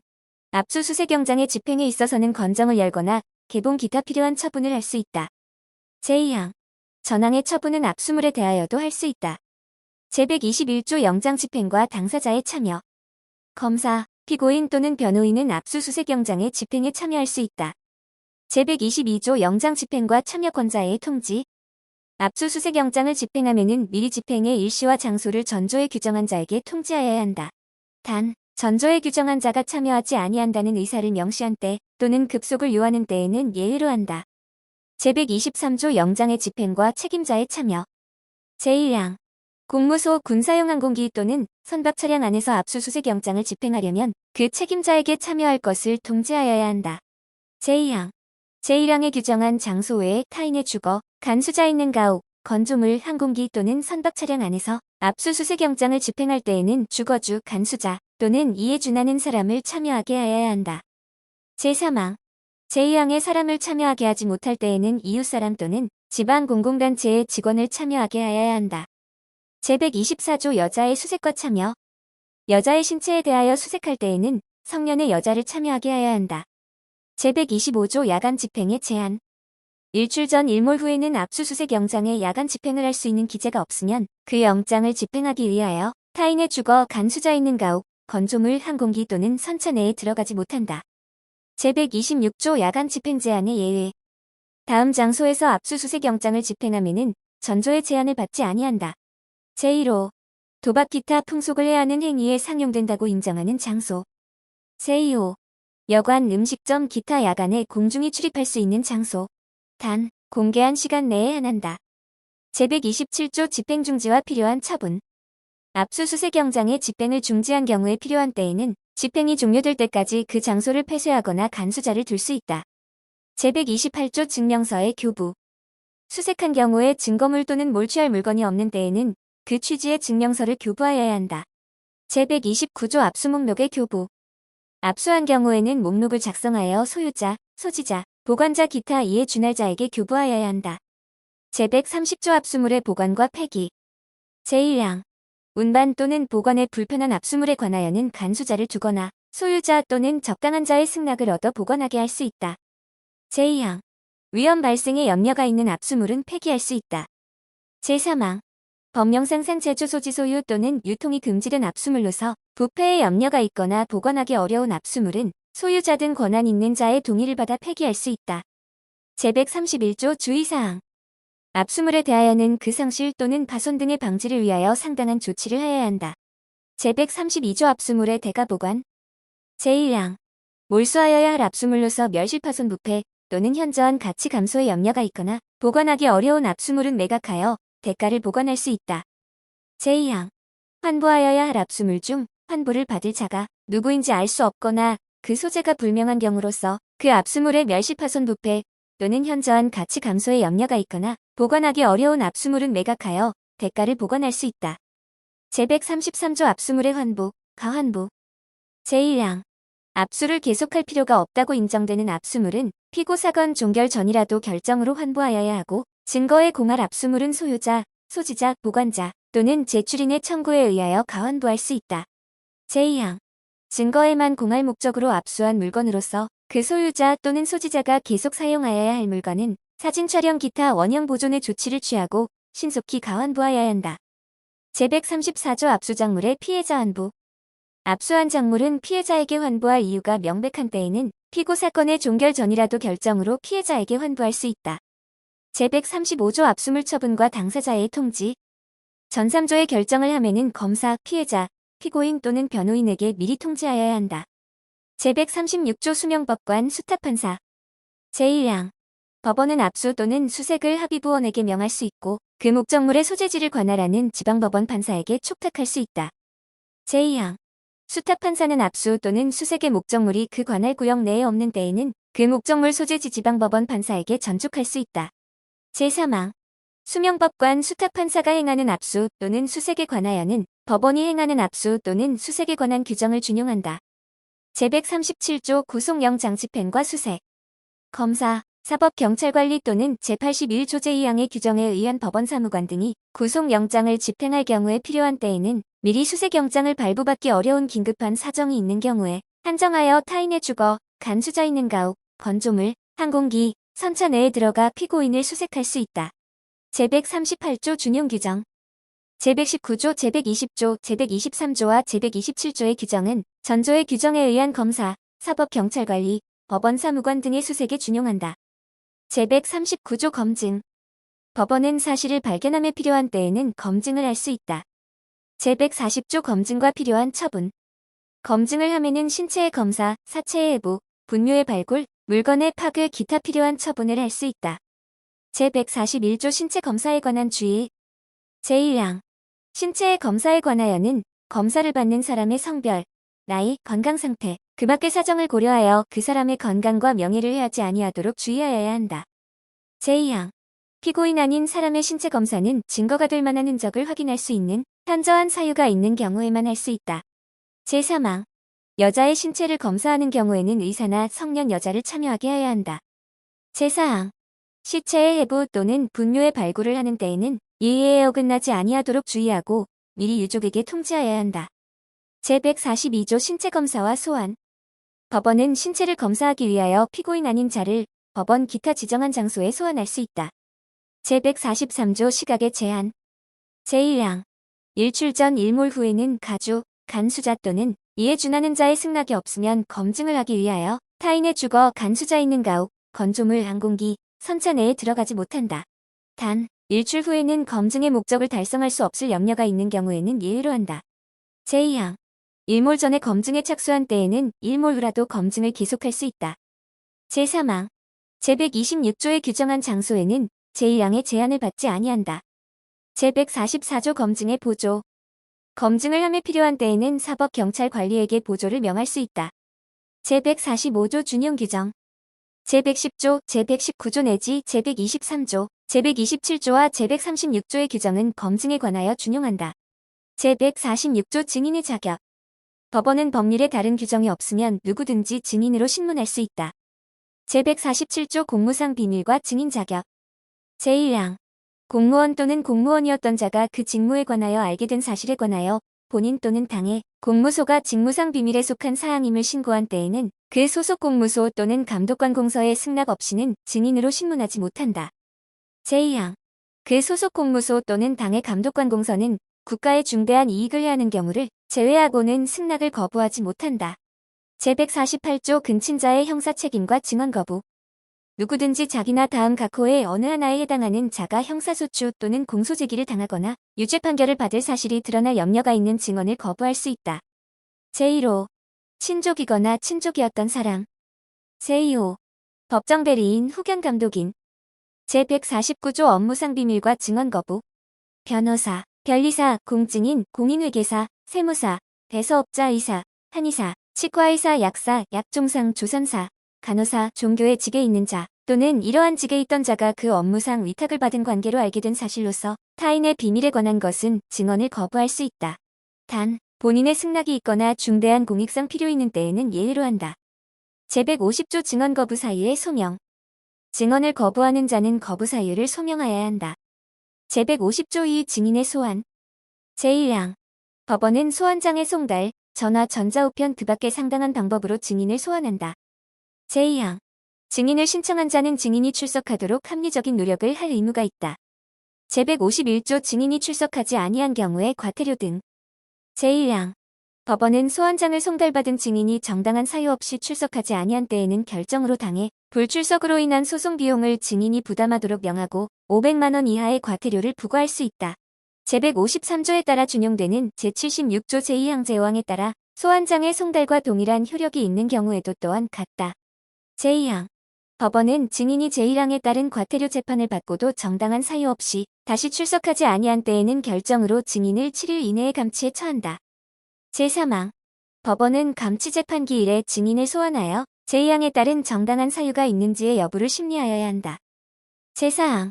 압수수색 영장의 집행에 있어서는 건정을 열거나 개봉 기타 필요한 처분을 할 수 있다. 제2항. 전항의 처분은 압수물에 대하여도 할 수 있다. 제121조 영장 집행과 당사자의 참여. 검사, 피고인 또는 변호인은 압수수색 영장의 집행에 참여할 수 있다. 제122조 영장 집행과 참여권자의 통지. 압수수색 영장을 집행하면은 미리 집행의 일시와 장소를 전조에 규정한 자에게 통지하여야 한다. 단, 전조에 규정한 자가 참여하지 아니한다는 의사를 명시한 때 또는 급속을 요하는 때에는 예외로 한다. 제123조 영장의 집행과 책임자의 참여. 제1항. 공무소 군사용 항공기 또는 선박 차량 안에서 압수수색 영장을 집행하려면 그 책임자에게 참여할 것을 통지하여야 한다. 제2항. 제1항에 규정한 장소 외에 타인의 주거, 간수자 있는 가옥, 건조물, 항공기 또는 선박 차량 안에서 압수수색 영장을 집행할 때에는 주거주, 간수자 또는 이에 준하는 사람을 참여하게 하여야 한다. 제3항. 제2항에 사람을 참여하게 하지 못할 때에는 이웃사람 또는 지방공공단체의 직원을 참여하게 하여야 한다. 제124조 여자의 수색과 참여. 여자의 신체에 대하여 수색할 때에는 성년의 여자를 참여하게 하여야 한다. 제125조 야간 집행의 제한. 일출 전 일몰 후에는 압수수색 영장에 야간 집행을 할 수 있는 기재가 없으면 그 영장을 집행하기 위하여 타인의 주거, 간수자 있는 가옥, 건조물, 항공기 또는 선차 내에 들어가지 못한다. 제126조 야간 집행 제한의 예외. 다음 장소에서 압수수색 영장을 집행하면은 전조의 제한을 받지 아니한다. 제1호. 도박 기타 풍속을 해하는 행위에 상용된다고 인정하는 장소. 제2호. 여관, 음식점, 기타 야간에 공중이 출입할 수 있는 장소. 단, 공개한 시간 내에 한한다. 제127조 집행 중지와 필요한 처분. 압수수색 영장의 집행을 중지한 경우에 필요한 때에는 집행이 종료될 때까지 그 장소를 폐쇄하거나 간수자를 둘 수 있다. 제128조 증명서의 교부. 수색한 경우에 증거물 또는 몰취할 물건이 없는 때에는 그 취지의 증명서를 교부하여야 한다. 제129조 압수목록의 교부. 압수한 경우에는 목록을 작성하여 소유자, 소지자, 보관자 기타 이에 준할 자에게 교부하여야 한다. 제130조 압수물의 보관과 폐기. 제1항. 운반 또는 보관에 불편한 압수물에 관하여는 간수자를 두거나 소유자 또는 적당한 자의 승낙을 얻어 보관하게 할 수 있다. 제2항. 위험 발생에 염려가 있는 압수물은 폐기할 수 있다. 제3항. 법령상상 제조 소지 소유 또는 유통이 금지된 압수물로서 부패에 염려가 있거나 보관하기 어려운 압수물은 소유자 등 권한 있는 자의 동의를 받아 폐기할 수 있다. 제131조 주의사항. 압수물에 대하여는 그 상실 또는 파손 등의 방지를 위하여 상당한 조치를 하여야 한다. 제132조 압수물의 대가보관. 제1항. 몰수하여야 할 압수물로서 멸실파손 부패 또는 현저한 가치 감소에 염려가 있거나 보관하기 어려운 압수물은 매각하여 대가를 보관할 수 있다. 제2항. 환부하여야 할 압수물 중 환부를 받을 자가 누구인지 알 수 없거나 그 소재가 불명한 경우로서 그 압수물의 멸실파손 부패 또는 현저한 가치 감소에 염려가 있거나 보관하기 어려운 압수물은 매각하여 대가를 보관할 수 있다. 제133조 압수물의 환부, 가환부. 제1항. 압수를 계속할 필요가 없다고 인정되는 압수물은 피고 사건 종결 전이라도 결정으로 환부하여야 하고 증거에 공할 압수물은 소유자, 소지자, 보관자 또는 제출인의 청구에 의하여 가환부할 수 있다. 제2항. 증거에만 공할 목적으로 압수한 물건으로서 그 소유자 또는 소지자가 계속 사용하여야 할 물건은 사진 촬영 기타 원형 보존의 조치를 취하고 신속히 가환부하여야 한다. 제134조 압수작물의 피해자 환부. 압수한 작물은 피해자에게 환부할 이유가 명백한 때에는 피고 사건의 종결 전이라도 결정으로 피해자에게 환부할 수 있다. 제135조 압수물 처분과 당사자의 통지. 전 3조의 결정을 하면은 검사, 피해자, 피고인 또는 변호인에게 미리 통지하여야 한다. 제136조 수명법관 수탁판사. 제1항. 법원은 압수 또는 수색을 합의부원에게 명할 수 있고 그 목적물의 소재지를 관할하는 지방법원 판사에게 촉탁할 수 있다. 제2항. 수탁판사는 압수 또는 수색의 목적물이 그 관할 구역 내에 없는 때에는 그 목적물 소재지 지방법원 판사에게 전촉할 수 있다. 제3항. 수명법관 수탁판사가 행하는 압수 또는 수색에 관하여는 법원이 행하는 압수 또는 수색에 관한 규정을 준용한다. 제137조 구속영장 집행과 수색. 검사, 사법경찰관리 또는 제81조 제2항의 규정에 의한 법원사무관 등이 구속영장을 집행할 경우에 필요한 때에는 미리 수색영장을 발부받기 어려운 긴급한 사정이 있는 경우에 한정하여 타인의 주거, 간수자 있는 가옥, 건조물, 항공기, 선차 내에 들어가 피고인을 수색할 수 있다. 제138조 준용규정. 제119조, 제120조, 제123조와 제127조의 규정은 전조의 규정에 의한 검사, 사법경찰관리, 법원사무관 등의 수색에 준용한다. 제139조 검증. 법원은 사실을 발견함에 필요한 때에는 검증을 할 수 있다. 제140조 검증과 필요한 처분. 검증을 하면은 신체의 검사, 사체의 해부, 분묘의 발굴, 물건의 파괴 기타 필요한 처분을 할 수 있다. 제141조 신체 검사에 관한 주의. 제1항. 신체의 검사에 관하여는 검사를 받는 사람의 성별, 나이, 건강상태, 그 밖의 사정을 고려하여 그 사람의 건강과 명예를 해하지 아니하도록 주의하여야 한다. 제2항. 피고인 아닌 사람의 신체 검사는 증거가 될 만한 흔적을 확인할 수 있는 현저한 사유가 있는 경우에만 할 수 있다. 제3항. 여자의 신체를 검사하는 경우에는 의사나 성년 여자를 참여하게 해야 한다. 제4항. 시체의 해부 또는 분묘의 발굴을 하는 때에는 예의에 어긋나지 아니하도록 주의하고 미리 유족에게 통지하여야 한다. 제142조 신체검사와 소환. 법원은 신체를 검사하기 위하여 피고인 아닌 자를 법원 기타 지정한 장소에 소환할 수 있다. 제143조 시각의 제한. 제1항. 일출 전 일몰 후에는 가주, 간수자 또는 이에 준하는 자의 승낙이 없으면 검증을 하기 위하여 타인의 주거, 간수자 있는 가옥, 건조물, 항공기, 선차 내에 들어가지 못한다. 단, 일출 후에는 검증의 목적을 달성할 수 없을 염려가 있는 경우에는 예외로 한다. 제2항. 일몰 전에 검증에 착수한 때에는 일몰 후라도 검증을 계속할 수 있다. 제3항. 제126조에 규정한 장소에는 제1항의 제한을 받지 아니한다. 제144조 검증의 보조. 검증을 함에 필요한 때에는 사법경찰관리에게 보조를 명할 수 있다. 제145조 준용규정. 제110조, 제119조 내지 제123조, 제127조와 제136조의 규정은 검증에 관하여 준용한다. 제146조 증인의 자격. 법원은 법률에 다른 규정이 없으면 누구든지 증인으로 신문할 수 있다. 제147조 공무상 비밀과 증인 자격. 제1항. 공무원 또는 공무원이었던 자가 그 직무에 관하여 알게 된 사실에 관하여 본인 또는 당의 공무소가 직무상 비밀에 속한 사항임을 신고한 때에는 그 소속 공무소 또는 감독관 공서의 승낙 없이는 증인으로 신문하지 못한다. 제2항. 그 소속 공무소 또는 당의 감독관 공서는 국가에 중대한 이익을 해하는 경우를 제외하고는 승낙을 거부하지 못한다. 제148조 근친자의 형사책임과 증언 거부. 누구든지 자기나 다음 각 호의 어느 하나에 해당하는 자가 형사소추 또는 공소제기를 당하거나 유죄 판결을 받을 사실이 드러날 염려가 있는 증언을 거부할 수 있다. 제1호. 친족이거나 친족이었던 사람. 제2호. 법정 대리인 후견 감독인. 제149조 업무상 비밀과 증언 거부. 변호사, 변리사, 공증인, 공인회계사, 세무사, 대서업자 의사, 한의사, 치과의사, 약사, 약종상, 조선사, 간호사, 종교의 직에 있는 자, 또는 이러한 직에 있던 자가 그 업무상 위탁을 받은 관계로 알게 된 사실로서 타인의 비밀에 관한 것은 증언을 거부할 수 있다. 단, 본인의 승낙이 있거나 중대한 공익상 필요 있는 때에는 예외로 한다. 제150조 증언 거부 사유의 소명. 증언을 거부하는 자는 거부 사유를 소명하여야 한다. 제150조 2 증인의 소환. 제1항. 법원은 소환장의 송달, 전화, 전자우편 그 밖의 상당한 방법으로 증인을 소환한다. 제2항. 증인을 신청한 자는 증인이 출석하도록 합리적인 노력을 할 의무가 있다. 제151조 증인이 출석하지 아니한 경우에 과태료 등. 제1항. 법원은 소환장을 송달받은 증인이 정당한 사유 없이 출석하지 아니한 때에는 결정으로 당해 불출석으로 인한 소송 비용을 증인이 부담하도록 명하고 500만 원 이하의 과태료를 부과할 수 있다. 제153조에 따라 준용되는 제76조 제2항 제5항에 따라 소환장의 송달과 동일한 효력이 있는 경우에도 또한 같다. 제2항. 법원은 증인이 제1항에 따른 과태료 재판을 받고도 정당한 사유 없이 다시 출석하지 아니한 때에는 결정으로 증인을 7일 이내에 감치에 처한다. 제3항. 법원은 감치 재판 기일에 증인을 소환하여 제2항에 따른 정당한 사유가 있는지의 여부를 심리하여야 한다. 제4항.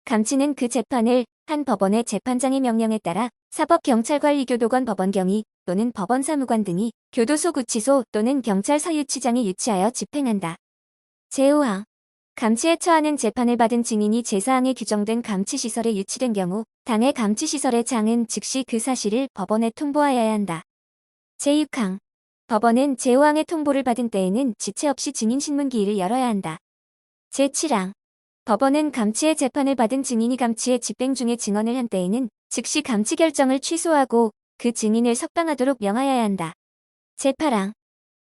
감치는 그 재판을 한 법원의 재판장의 명령에 따라 사법경찰관리교도관 법원경위 또는 법원사무관 등이 교도소 구치소 또는 경찰 서유치장에 유치하여 집행한다. 제5항. 감치에 처하는 재판을 받은 증인이 제4항에 규정된 감치시설에 유치된 경우 당해 감치시설의 장은 즉시 그 사실을 법원에 통보하여야 한다. 제6항. 법원은 제5항의 통보를 받은 때에는 지체 없이 증인신문 기일을 열어야 한다. 제7항. 법원은 감치의 재판을 받은 증인이 감치의 집행 중에 증언을 한 때에는 즉시 감치 결정을 취소하고 그 증인을 석방하도록 명하여야 한다. 제8항.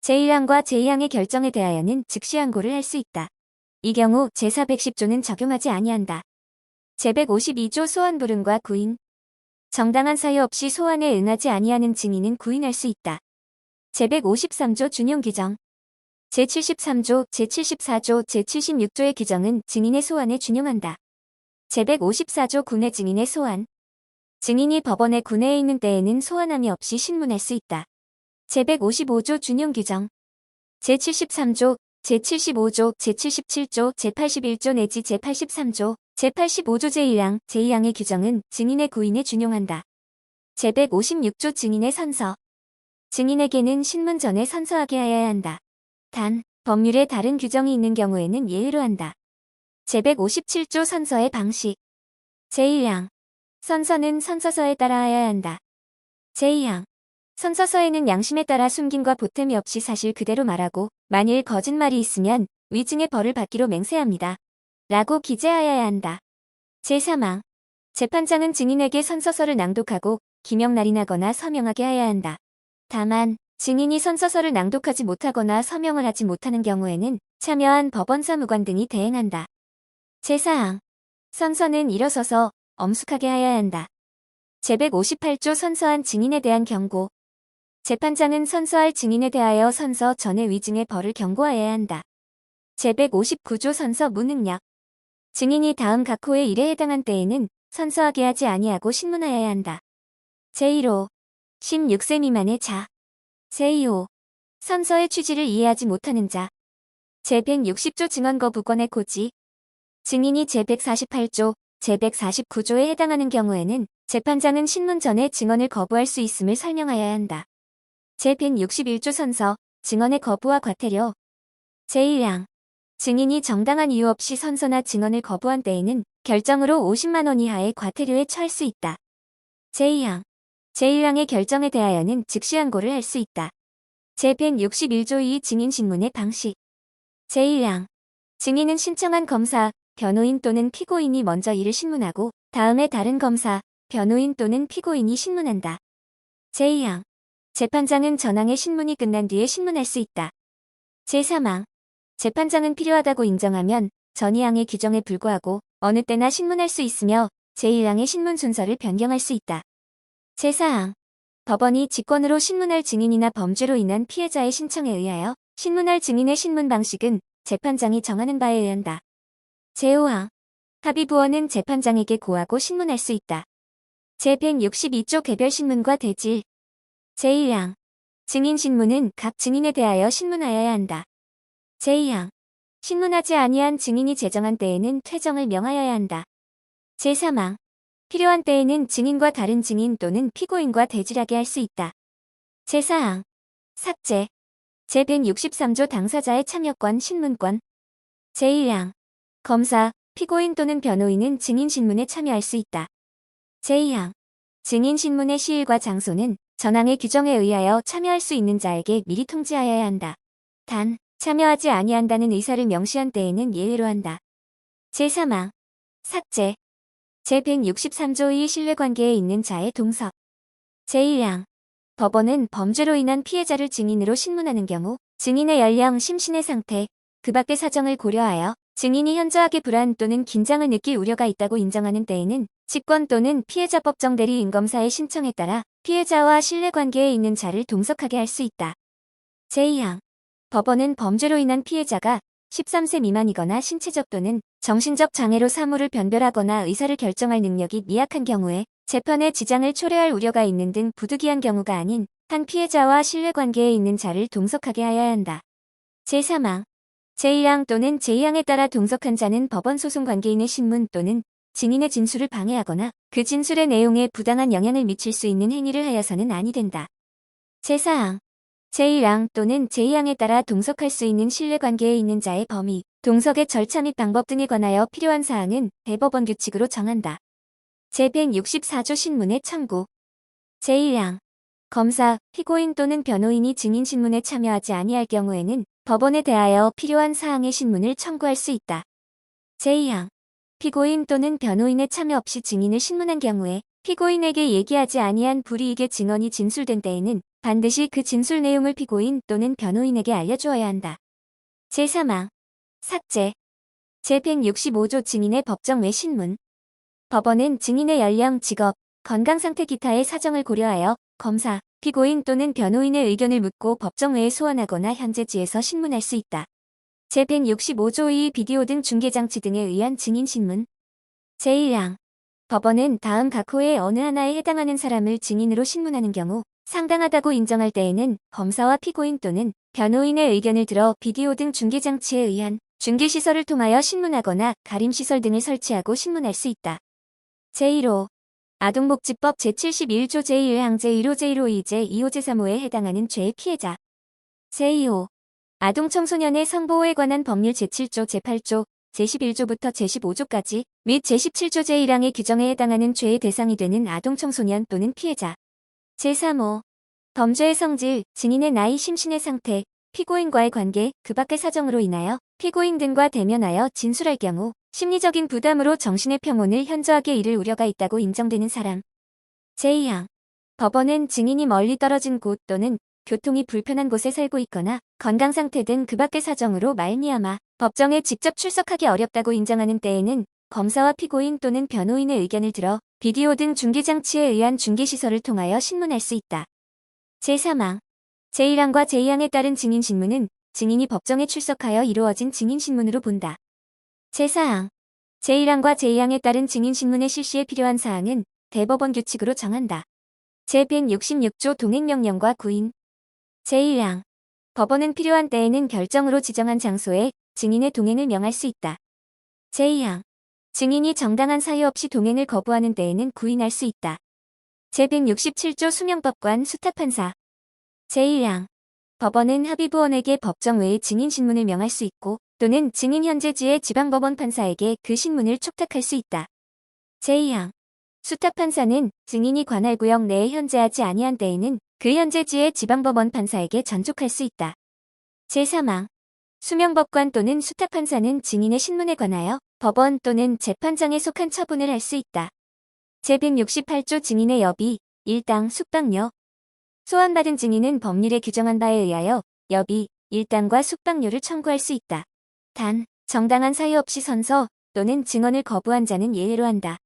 제1항과 제2항의 결정에 대하여는 즉시 항고를 할 수 있다. 이 경우 제410조는 적용하지 아니한다. 제152조 소환 불응과 구인. 정당한 사유 없이 소환에 응하지 아니하는 증인은 구인할 수 있다. 제153조 준용 규정. 제73조, 제74조, 제76조의 규정은 증인의 소환에 준용한다. 제154조 군의 증인의 소환. 증인이 법원의 군내에 있는 때에는 소환함이 없이 신문할 수 있다. 제155조 준용 규정. 제73조, 제75조, 제77조, 제81조 내지 제83조, 제85조 제1항, 제2항의 규정은 증인의 구인에 준용한다. 제156조 증인의 선서. 증인에게는 신문 전에 선서하게 하여야 한다. 단, 법률에 다른 규정이 있는 경우에는 예외로 한다. 제157조 선서의 방식. 제1항. 선서는 선서서에 따라 하여야 한다. 제2항. 선서서에는 양심에 따라 숨김과 보탬이 없이 사실 그대로 말하고 만일 거짓말이 있으면 위증의 벌을 받기로 맹세합니다. 라고 기재하여야 한다. 제3항. 재판장은 증인에게 선서서를 낭독하고 기명날인하거나 서명하게 하여야 한다. 다만 증인이 선서서를 낭독하지 못하거나 서명을 하지 못하는 경우에는 참여한 법원사무관 등이 대행한다. 제4항. 선서는 일어서서 엄숙하게 하여야 한다. 제158조 선서한 증인에 대한 경고. 재판장은 선서할 증인에 대하여 선서 전에 위증의 벌을 경고하여야 한다. 제159조 선서 무능력. 증인이 다음 각 호의 일에 해당한 때에는 선서하게 하지 아니하고 신문하여야 한다. 제1호. 16세 미만의 자. 제2호. 선서의 취지를 이해하지 못하는 자. 제160조 증언 거부권의 고지. 증인이 제148조, 제149조에 해당하는 경우에는 재판장은 신문 전에 증언을 거부할 수 있음을 설명하여야 한다. 제161조 선서, 증언의 거부와 과태료. 제1항. 증인이 정당한 이유 없이 선서나 증언을 거부한 때에는 결정으로 50만 원 이하의 과태료에 처할 수 있다. 제2항. 제1항의 결정에 대하여는 즉시 항고를 할 수 있다. 제161조 2 증인신문의 방식. 제1항. 증인은 신청한 검사, 변호인 또는 피고인이 먼저 이를 신문하고 다음에 다른 검사, 변호인 또는 피고인이 신문한다. 제2항. 재판장은 전항의 신문이 끝난 뒤에 신문할 수 있다. 제3항. 재판장은 필요하다고 인정하면 전이항의 규정에 불구하고 어느 때나 신문할 수 있으며 제1항의 신문 순서를 변경할 수 있다. 제4항. 법원이 직권으로 신문할 증인이나 범죄로 인한 피해자의 신청에 의하여 신문할 증인의 신문 방식은 재판장이 정하는 바에 의한다. 제5항. 합의부원은 재판장에게 고하고 신문할 수 있다. 제162조 개별신문과 대질. 제1항. 증인신문은 각 증인에 대하여 신문하여야 한다. 제2항. 신문하지 아니한 증인이 제정한 때에는 퇴정을 명하여야 한다. 제3항. 필요한 때에는 증인과 다른 증인 또는 피고인과 대질하게 할 수 있다. 제4항. 삭제. 제163조 당사자의 참여권 신문권. 제1항. 검사, 피고인 또는 변호인은 증인 신문에 참여할 수 있다. 제2항. 증인 신문의 시일과 장소는 전항의 규정에 의하여 참여할 수 있는 자에게 미리 통지하여야 한다. 단, 참여하지 아니한다는 의사를 명시한 때에는 예외로 한다. 제3항. 삭제. 제163조 2 신뢰관계에 있는 자의 동석. 제1항. 법원은 범죄로 인한 피해자를 증인으로 신문하는 경우 증인의 연령, 심신의 상태, 그 밖의 사정을 고려하여 증인이 현저하게 불안 또는 긴장을 느낄 우려가 있다고 인정하는 때에는 직권 또는 피해자 법정 대리 임검사의 신청에 따라 피해자와 신뢰관계에 있는 자를 동석하게 할 수 있다. 제2항. 법원은 범죄로 인한 피해자가 13세 미만이거나 신체적 또는 정신적 장애로 사물을 변별하거나 의사를 결정할 능력이 미약한 경우에 재판에 지장을 초래할 우려가 있는 등 부득이한 경우가 아닌 한 피해자와 신뢰관계에 있는 자를 동석하게 하여야 한다. 제3항. 제1항 또는 제2항에 따라 동석한 자는 법원 소송 관계인의 신문 또는 증인의 진술을 방해하거나 그 진술의 내용에 부당한 영향을 미칠 수 있는 행위를 하여서는 아니 된다. 제4항. 제1항 또는 제2항에 따라 동석할 수 있는 신뢰관계에 있는 자의 범위, 동석의 절차 및 방법 등에 관하여 필요한 사항은 대법원 규칙으로 정한다. 제164조 신문의 청구. 제1항. 검사, 피고인 또는 변호인이 증인 신문에 참여하지 아니할 경우에는 법원에 대하여 필요한 사항의 신문을 청구할 수 있다. 제2항. 피고인 또는 변호인의 참여 없이 증인을 신문한 경우에 피고인에게 얘기하지 아니한 불이익의 증언이 진술된 때에는 반드시 그 진술 내용을 피고인 또는 변호인에게 알려주어야 한다. 제3항. 삭제. 제165조 증인의 법정 외 신문. 법원은 증인의 연령, 직업, 건강상태 기타의 사정을 고려하여 검사, 피고인 또는 변호인의 의견을 묻고 법정 외에 소환하거나 현재지에서 신문할 수 있다. 제165조 2 비디오 등 중계장치 등에 의한 증인 신문. 제1항. 법원은 다음 각 호의 어느 하나에 해당하는 사람을 증인으로 신문하는 경우 상당하다고 인정할 때에는 검사와 피고인 또는 변호인의 의견을 들어 비디오 등 중계장치에 의한 중계시설을 통하여 신문하거나 가림시설 등을 설치하고 신문할 수 있다. 제1호. 아동복지법 제71조 제1항 제1호 제1호 2제 2호 제3호에 해당하는 죄의 피해자. 제2호. 아동청소년의 성보호에 관한 법률 제7조 제8조 제11조부터 제15조까지 및 제17조 제1항의 규정에 해당하는 죄의 대상이 되는 아동청소년 또는 피해자. 제3호. 범죄의 성질, 증인의 나이, 심신의 상태, 피고인과의 관계, 그 밖의 사정으로 인하여 피고인 등과 대면하여 진술할 경우 심리적인 부담으로 정신의 평온을 현저하게 잃을 우려가 있다고 인정되는 사람. 제2항. 법원은 증인이 멀리 떨어진 곳 또는 교통이 불편한 곳에 살고 있거나 건강상태 등 그 밖의 사정으로 말미암아 법정에 직접 출석하기 어렵다고 인정하는 때에는 검사와 피고인 또는 변호인의 의견을 들어 비디오 등 중계장치에 의한 중계시설을 통하여 신문할 수 있다. 제3항. 제1항과 제2항에 따른 증인신문은 증인이 법정에 출석하여 이루어진 증인신문으로 본다. 제4항. 제1항과 제2항에 따른 증인신문의 실시에 필요한 사항은 대법원 규칙으로 정한다. 제166조 동행명령과 구인. 제1항. 법원은 필요한 때에는 결정으로 지정한 장소에 증인의 동행을 명할 수 있다. 제2항. 증인이 정당한 사유 없이 동행을 거부하는 때에는 구인할 수 있다. 제167조 수명법관 수탁판사. 제1항. 법원은 합의부원에게 법정 외의 증인 신문을 명할 수 있고 또는 증인 현재지의 지방법원 판사에게 그 신문을 촉탁할 수 있다. 제2항. 수탁판사는 증인이 관할 구역 내에 현재하지 아니한 때에는 그 현재지의 지방법원 판사에게 전족할 수 있다. 제3항. 수명법관 또는 수탁판사는 증인의 신문에 관하여 법원 또는 재판장에 속한 처분을 할 수 있다. 제168조 증인의 여비, 일당, 숙박료. 소환받은 증인은 법률에 규정한 바에 의하여 여비, 일당과 숙박료를 청구할 수 있다. 단, 정당한 사유 없이 선서 또는 증언을 거부한 자는 예외로 한다.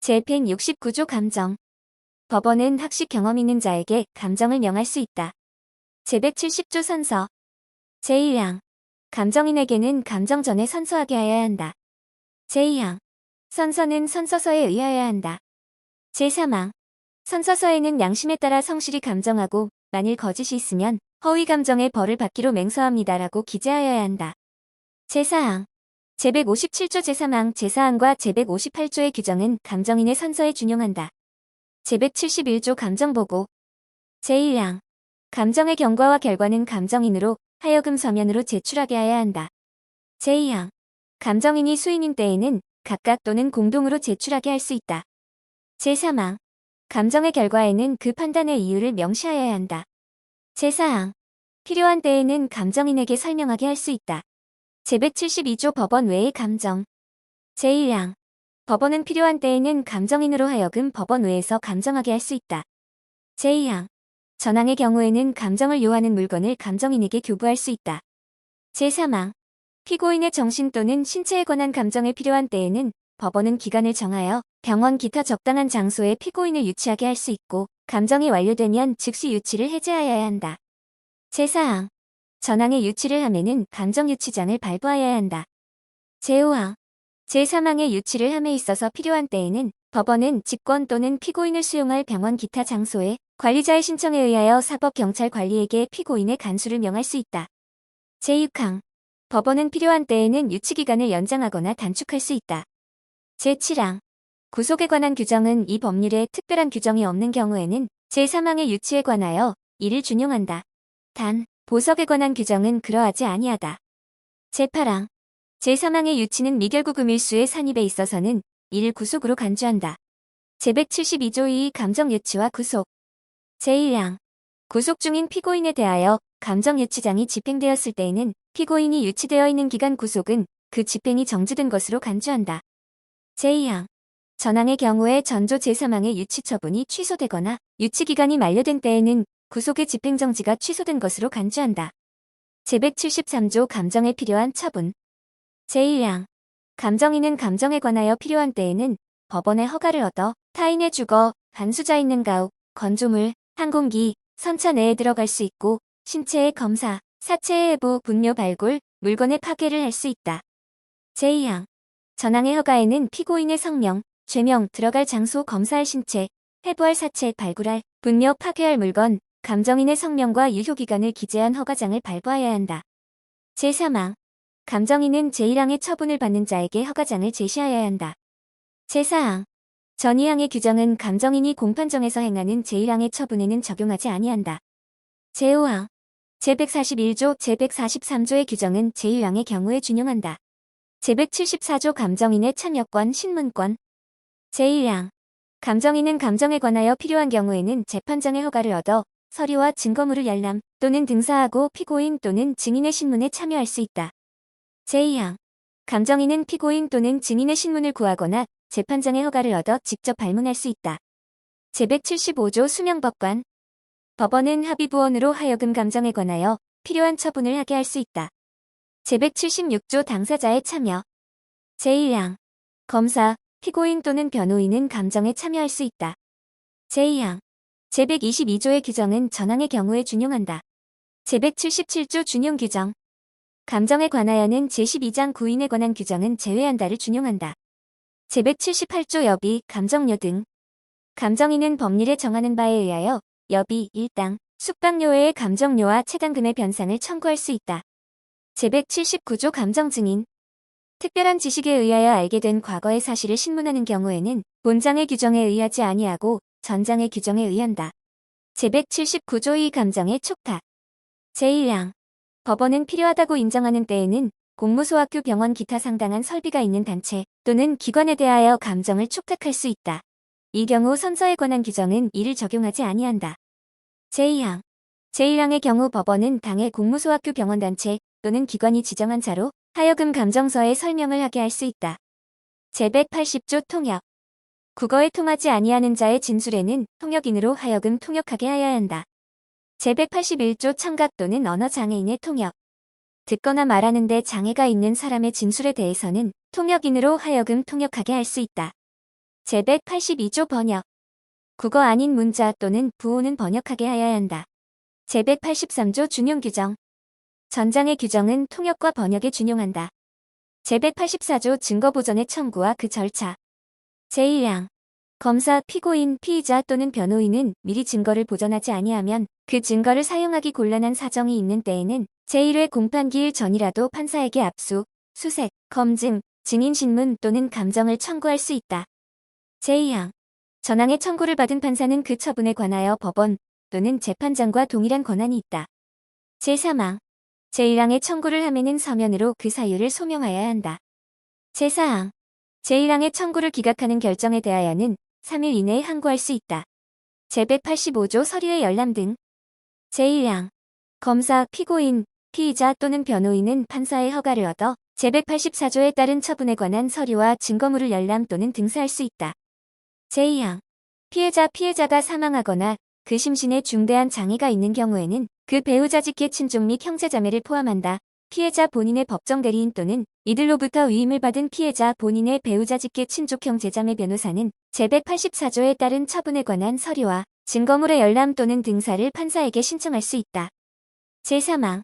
제169조 감정. 법원은 학식 경험 있는 자에게 감정을 명할 수 있다. 제170조 선서. 제1항. 감정인에게는 감정 전에 선서하게 하여야 한다. 제2항. 선서는 선서서에 의하여야 한다. 제3항. 선서서에는 양심에 따라 성실히 감정하고 만일 거짓이 있으면 허위 감정의 벌을 받기로 맹서합니다라고 기재하여야 한다. 제4항 제157조 제3항 제4항과 제158조의 규정은 감정인의 선서에 준용한다. 제171조 감정보고 제1항 감정의 경과와 결과는 감정인으로 하여금 서면으로 제출하게 하여야 한다. 제2항 감정인이 수인인 때에는 각각 또는 공동으로 제출하게 할 수 있다. 제3항 감정의 결과에는 그 판단의 이유를 명시하여야 한다. 제4항 필요한 때에는 감정인에게 설명하게 할 수 있다. 제172조 법원 외의 감정 제1항 법원은 필요한 때에는 감정인으로 하여금 법원 외에서 감정하게 할 수 있다. 제2항 전항의 경우에는 감정을 요하는 물건을 감정인에게 교부할 수 있다. 제3항 피고인의 정신 또는 신체에 관한 감정에 필요한 때에는 법원은 기간을 정하여 병원 기타 적당한 장소에 피고인을 유치하게 할 수 있고 감정이 완료되면 즉시 유치를 해제하여야 한다. 제4항 전항의 유치를 함에는 감정유치장을 발부하여야 한다. 제5항 제3항의 유치를 함에 있어서 필요한 때에는 법원은 직권 또는 피고인을 수용할 병원 기타 장소에 관리자의 신청에 의하여 사법경찰관리에게 피고인의 간수를 명할 수 있다. 제6항 법원은 필요한 때에는 유치기간을 연장하거나 단축할 수 있다. 제7항 구속에 관한 규정은 이 법률에 특별한 규정이 없는 경우에는 제3항의 유치에 관하여 이를 준용한다. 단, 보석에 관한 규정은 그러하지 아니하다. 제8항 제3항의 유치는 미결국 밀수의 산입에 있어서는 이를 구속으로 간주한다. 제172조 2 감정유치와 구속 제1항 구속 중인 피고인에 대하여 감정유치장이 집행되었을 때에는 피고인이 유치되어 있는 기간 구속은 그 집행이 정지된 것으로 간주한다. 제2항 전항의 경우에 전조 제3항의 유치 처분이 취소되거나 유치기간이 만료된 때에는 구속의 집행정지가 취소된 것으로 간주한다. 제173조 감정에 필요한 처분 제1항 감정인은 감정에 관하여 필요한 때에는 법원의 허가를 얻어 타인의 주거, 간수자 있는 가옥, 건조물, 항공기, 선차 내에 들어갈 수 있고 신체의 검사, 사체의 해부, 분뇨 발굴, 물건의 파괴를 할 수 있다. 제2항 전항의 허가에는 피고인의 성명, 죄명, 들어갈 장소, 검사할 신체, 해부할 사체, 발굴할, 분뇨, 파괴할 물건, 감정인의 성명과 유효기간을 기재한 허가장을 발부하여야 한다. 제3항 감정인은 제1항의 처분을 받는 자에게 허가장을 제시하여야 한다. 제4항 전 2항의 규정은 감정인이 공판정에서 행하는 제1항의 처분에는 적용하지 아니한다. 제5항 제141조, 제143조의 규정은 제1항의 경우에 준용한다. 제174조 감정인의 참여권, 신문권 제1항 감정인은 감정에 관하여 필요한 경우에는 재판장의 허가를 얻어 서류와 증거물을 열람 또는 등사하고 피고인 또는 증인의 신문에 참여할 수 있다. 제2항 감정인은 피고인 또는 증인의 신문을 구하거나 재판장의 허가를 얻어 직접 발문할 수 있다. 제175조 수명법관 법원은 합의부원으로 하여금 감정에 관하여 필요한 처분을 하게 할 수 있다. 제176조 당사자의 참여 제1항 검사, 피고인 또는 변호인은 감정에 참여할 수 있다. 제2항 제122조의 규정은 전항의 경우에 준용한다. 제177조 준용 규정 감정에 관하여는 제12장 구인에 관한 규정은 제외한다를 준용한다. 제178조 여비, 감정료 등 감정인은 법률에 정하는 바에 의하여 여비, 일당, 숙박료 외의 감정료와 체당금의 변상을 청구할 수 있다. 제179조 감정증인 특별한 지식에 의하여 알게 된 과거의 사실을 신문하는 경우에는 본장의 규정에 의하지 아니하고 전장의 규정에 의한다. 제179조 2 감정의 촉탁 제1항 법원은 필요하다고 인정하는 때에는 공무소학교 병원 기타 상당한 설비가 있는 단체 또는 기관에 대하여 감정을 촉탁할 수 있다. 이 경우 선서에 관한 규정은 이를 적용하지 아니한다. 제2항 제1항의 경우 법원은 당의 공무소학교 병원 단체 또는 기관이 지정한 자로 하여금 감정서에 설명을 하게 할 수 있다. 제180조 통역 국어에 통하지 아니하는 자의 진술에는 통역인으로 하여금 통역하게 하여야 한다. 제181조 청각 또는 언어장애인의 통역 듣거나 말하는 데 장애가 있는 사람의 진술에 대해서는 통역인으로 하여금 통역하게 할 수 있다. 제182조 번역 국어 아닌 문자 또는 부호는 번역하게 하여야 한다. 제183조 준용 규정 전장의 규정은 통역과 번역에 준용한다. 제184조 증거보전의 청구와 그 절차 제1항 검사, 피고인, 피의자 또는 변호인은 미리 증거를 보전하지 아니하면 그 증거를 사용하기 곤란한 사정이 있는 때에는 제1회 공판기일 전이라도 판사에게 압수 수색, 검증, 증인신문 또는 감정을 청구할 수 있다. 제2항. 전항의 청구를 받은 판사는 그 처분에 관하여 법원 또는 재판장과 동일한 권한이 있다. 제3항. 제1항의 청구를 하면은 서면으로 그 사유를 소명하여야 한다. 제4항. 제1항의 청구를 기각하는 결정에 대하여는 3일 이내에 항고할 수 있다. 제185조 서류의 열람 등. 제1항. 검사, 피고인, 피의자 또는 변호인은 판사의 허가를 얻어 제184조에 따른 처분에 관한 서류와 증거물을 열람 또는 등사할 수 있다. 제2항. 피해자가 사망하거나 그 심신에 중대한 장애가 있는 경우에는 그 배우자 직계 친족 및 형제자매를 포함한다. 피해자 본인의 법정 대리인 또는 이들로부터 위임을 받은 피해자 본인의 배우자 직계 친족 형제자매 변호사는 제184조에 따른 처분에 관한 서류와 증거물의 열람 또는 등사를 판사에게 신청할 수 있다. 제3항.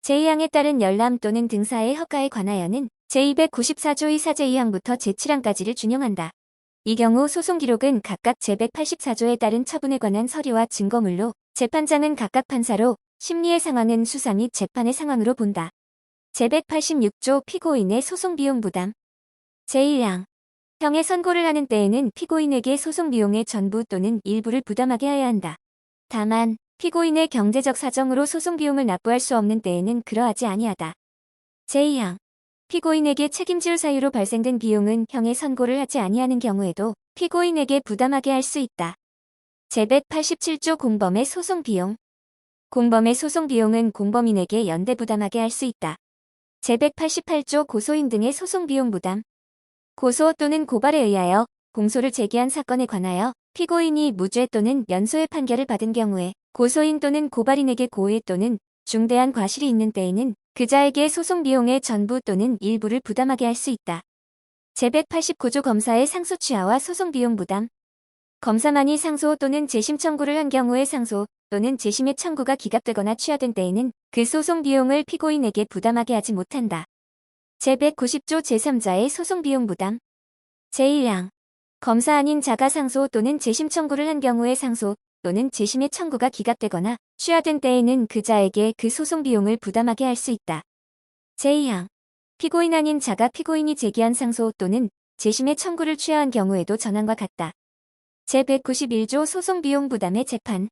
제2항에 따른 열람 또는 등사의 허가에 관하여는 제294조 이사 제2항부터 제7항까지를 준용한다. 이 경우 소송 기록은 각각 제184조에 따른 처분에 관한 서류와 증거물로, 재판장은 각각 판사로, 심리의 상황은 수사 및 재판의 상황으로 본다. 제186조 피고인의 소송 비용 부담. 제1항. 형의 선고를 하는 때에는 피고인에게 소송 비용의 전부 또는 일부를 부담하게 하여야 한다. 다만 피고인의 경제적 사정으로 소송 비용을 납부할 수 없는 때에는 그러하지 아니하다. 제2항. 피고인에게 책임질 사유로 발생된 비용은 형의 선고를 하지 아니하는 경우에도 피고인에게 부담하게 할 수 있다. 제187조 공범의 소송 비용. 공범의 소송 비용은 공범인에게 연대 부담하게 할 수 있다. 제188조 고소인 등의 소송 비용 부담. 고소 또는 고발에 의하여 공소를 제기한 사건에 관하여 피고인이 무죄 또는 면소의 판결을 받은 경우에 고소인 또는 고발인에게 고의 또는 중대한 과실이 있는 때에는 그자에게 소송 비용의 전부 또는 일부를 부담하게 할 수 있다. 제189조 검사의 상소 취하와 소송 비용 부담. 검사만이 상소 또는 재심 청구를 한 경우에 상소 또는 재심의 청구가 기각되거나 취하된 때에는 그 소송 비용을 피고인에게 부담하게 하지 못한다. 제190조 제3자의 소송 비용 부담. 제1항. 검사 아닌 자가 상소 또는 재심 청구를 한 경우에 상소 또는 재심의 청구가 기각되거나 취하된 때에는 그자에게 그 소송 비용을 부담하게 할 수 있다. 제2항. 피고인 아닌 자가 피고인이 제기한 상소 또는 재심의 청구를 취하한 경우에도 전항과 같다. 제191조 소송 비용 부담의 재판.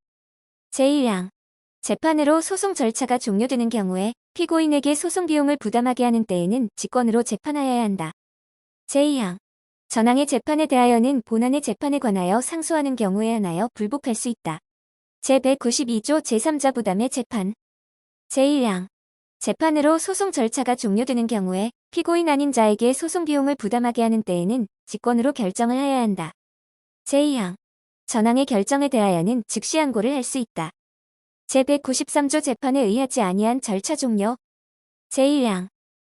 제1항. 재판으로 소송 절차가 종료되는 경우에 피고인에게 소송 비용을 부담하게 하는 때에는 직권으로 재판하여야 한다. 제2항. 전항의 재판에 대하여는 본안의 재판에 관하여 상소하는 경우에 한하여 불복할 수 있다. 제192조 제3자 부담의 재판. 제1항. 재판으로 소송 절차가 종료되는 경우에 피고인 아닌 자에게 소송 비용을 부담하게 하는 때에는 직권으로 결정을 하여야 한다. 제2항. 전항의 결정에 대하여는 즉시 항고를 할 수 있다. 제193조 재판에 의하지 아니한 절차 종료. 제1항.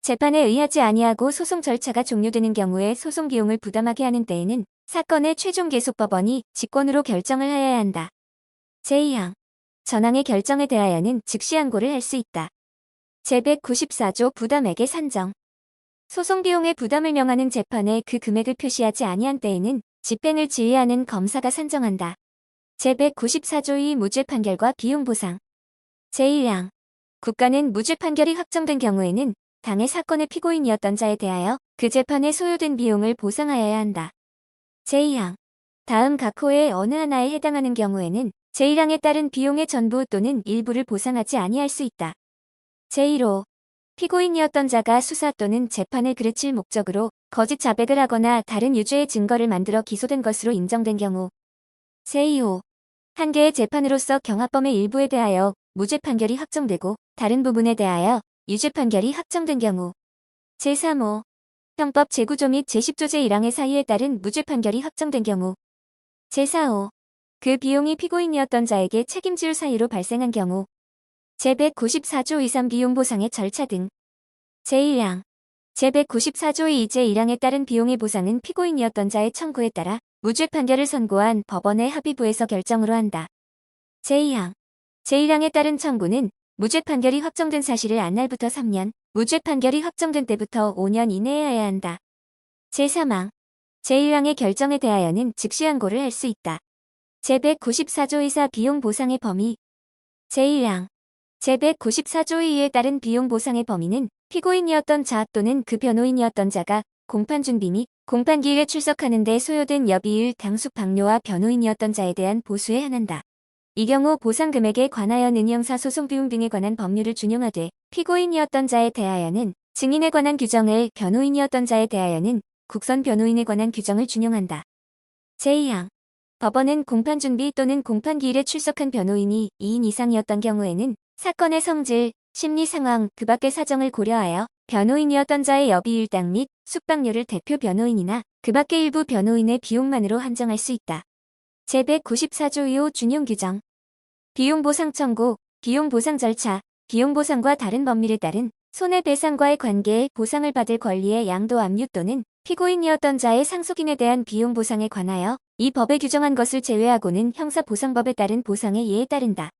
재판에 의하지 아니하고 소송 절차가 종료되는 경우에 소송 비용을 부담하게 하는 때에는 사건의 최종 계속법원이 직권으로 결정을 하여야 한다. 제2항. 전항의 결정에 대하여는 즉시 항고를 할 수 있다. 제194조 부담액의 산정. 소송 비용의 부담을 명하는 재판에 그 금액을 표시하지 아니한 때에는 집행을 지휘하는 검사가 산정한다. 제194조 2 무죄 판결과 비용 보상. 제1항. 국가는 무죄 판결이 확정된 경우에는 당해 사건의 피고인이었던 자에 대하여 그 재판에 소요된 비용을 보상하여야 한다. 제2항. 다음 각 호의 어느 하나에 해당하는 경우에는 제1항에 따른 비용의 전부 또는 일부를 보상하지 아니할 수 있다. 제1호. 피고인이었던 자가 수사 또는 재판을 그르칠 목적으로 거짓 자백을 하거나 다른 유죄의 증거를 만들어 기소된 것으로 인정된 경우. 제2호. 한 개의 재판으로서 경합범의 일부에 대하여 무죄 판결이 확정되고 다른 부분에 대하여 유죄 판결이 확정된 경우. 제3호. 형법 제9조 및 제10조 제1항의 사유에 따른 무죄 판결이 확정된 경우. 제4호. 그 비용이 피고인이었던 자에게 책임질 사유로 발생한 경우. 제194조 이상 비용 보상의 절차 등. 제1항. 제194조 2 제1항에 따른 비용의 보상은 피고인이었던 자의 청구에 따라 무죄 판결을 선고한 법원의 합의부에서 결정으로 한다. 제2항. 제1항에 따른 청구는 무죄 판결이 확정된 사실을 안 날부터 3년, 무죄 판결이 확정된 때부터 5년 이내에 해야 한다. 제3항. 제1항의 결정에 대하여는 즉시 항고를 할 수 있다. 제194조 이사 비용 보상의 범위. 제1항. 제194조 2에 따른 비용 보상의 범위는 피고인이었던 자 또는 그 변호인이었던 자가 공판 준비 및 공판 기일에 출석하는 데 소요된 여비일 당숙 방뇨와 변호인이었던 자에 대한 보수에 한한다. 이 경우 보상 금액에 관하여는 형사 소송 비용 등에 관한 법률을 준용하되 피고인이었던 자에 대하여는 증인에 관한 규정을, 변호인이었던 자에 대하여는 국선 변호인에 관한 규정을 준용한다. 제2항 법원은 공판 준비 또는 공판 기일에 출석한 변호인이 2인 이상이었던 경우에는 사건의 성질, 심리 상황, 그 밖의 사정을 고려하여 변호인이었던 자의 여비일당 및 숙박료를 대표 변호인이나 그 밖의 일부 변호인의 비용만으로 한정할 수 있다. 제194조 2호 준용 규정 비용 보상 청구, 비용 보상 절차, 비용 보상과 다른 법률에 따른 손해배상과의 관계에 보상을 받을 권리의 양도 압류 또는 피고인이었던 자의 상속인에 대한 비용 보상에 관하여 이 법에 규정한 것을 제외하고는 형사보상법에 따른 보상의 예에 따른다.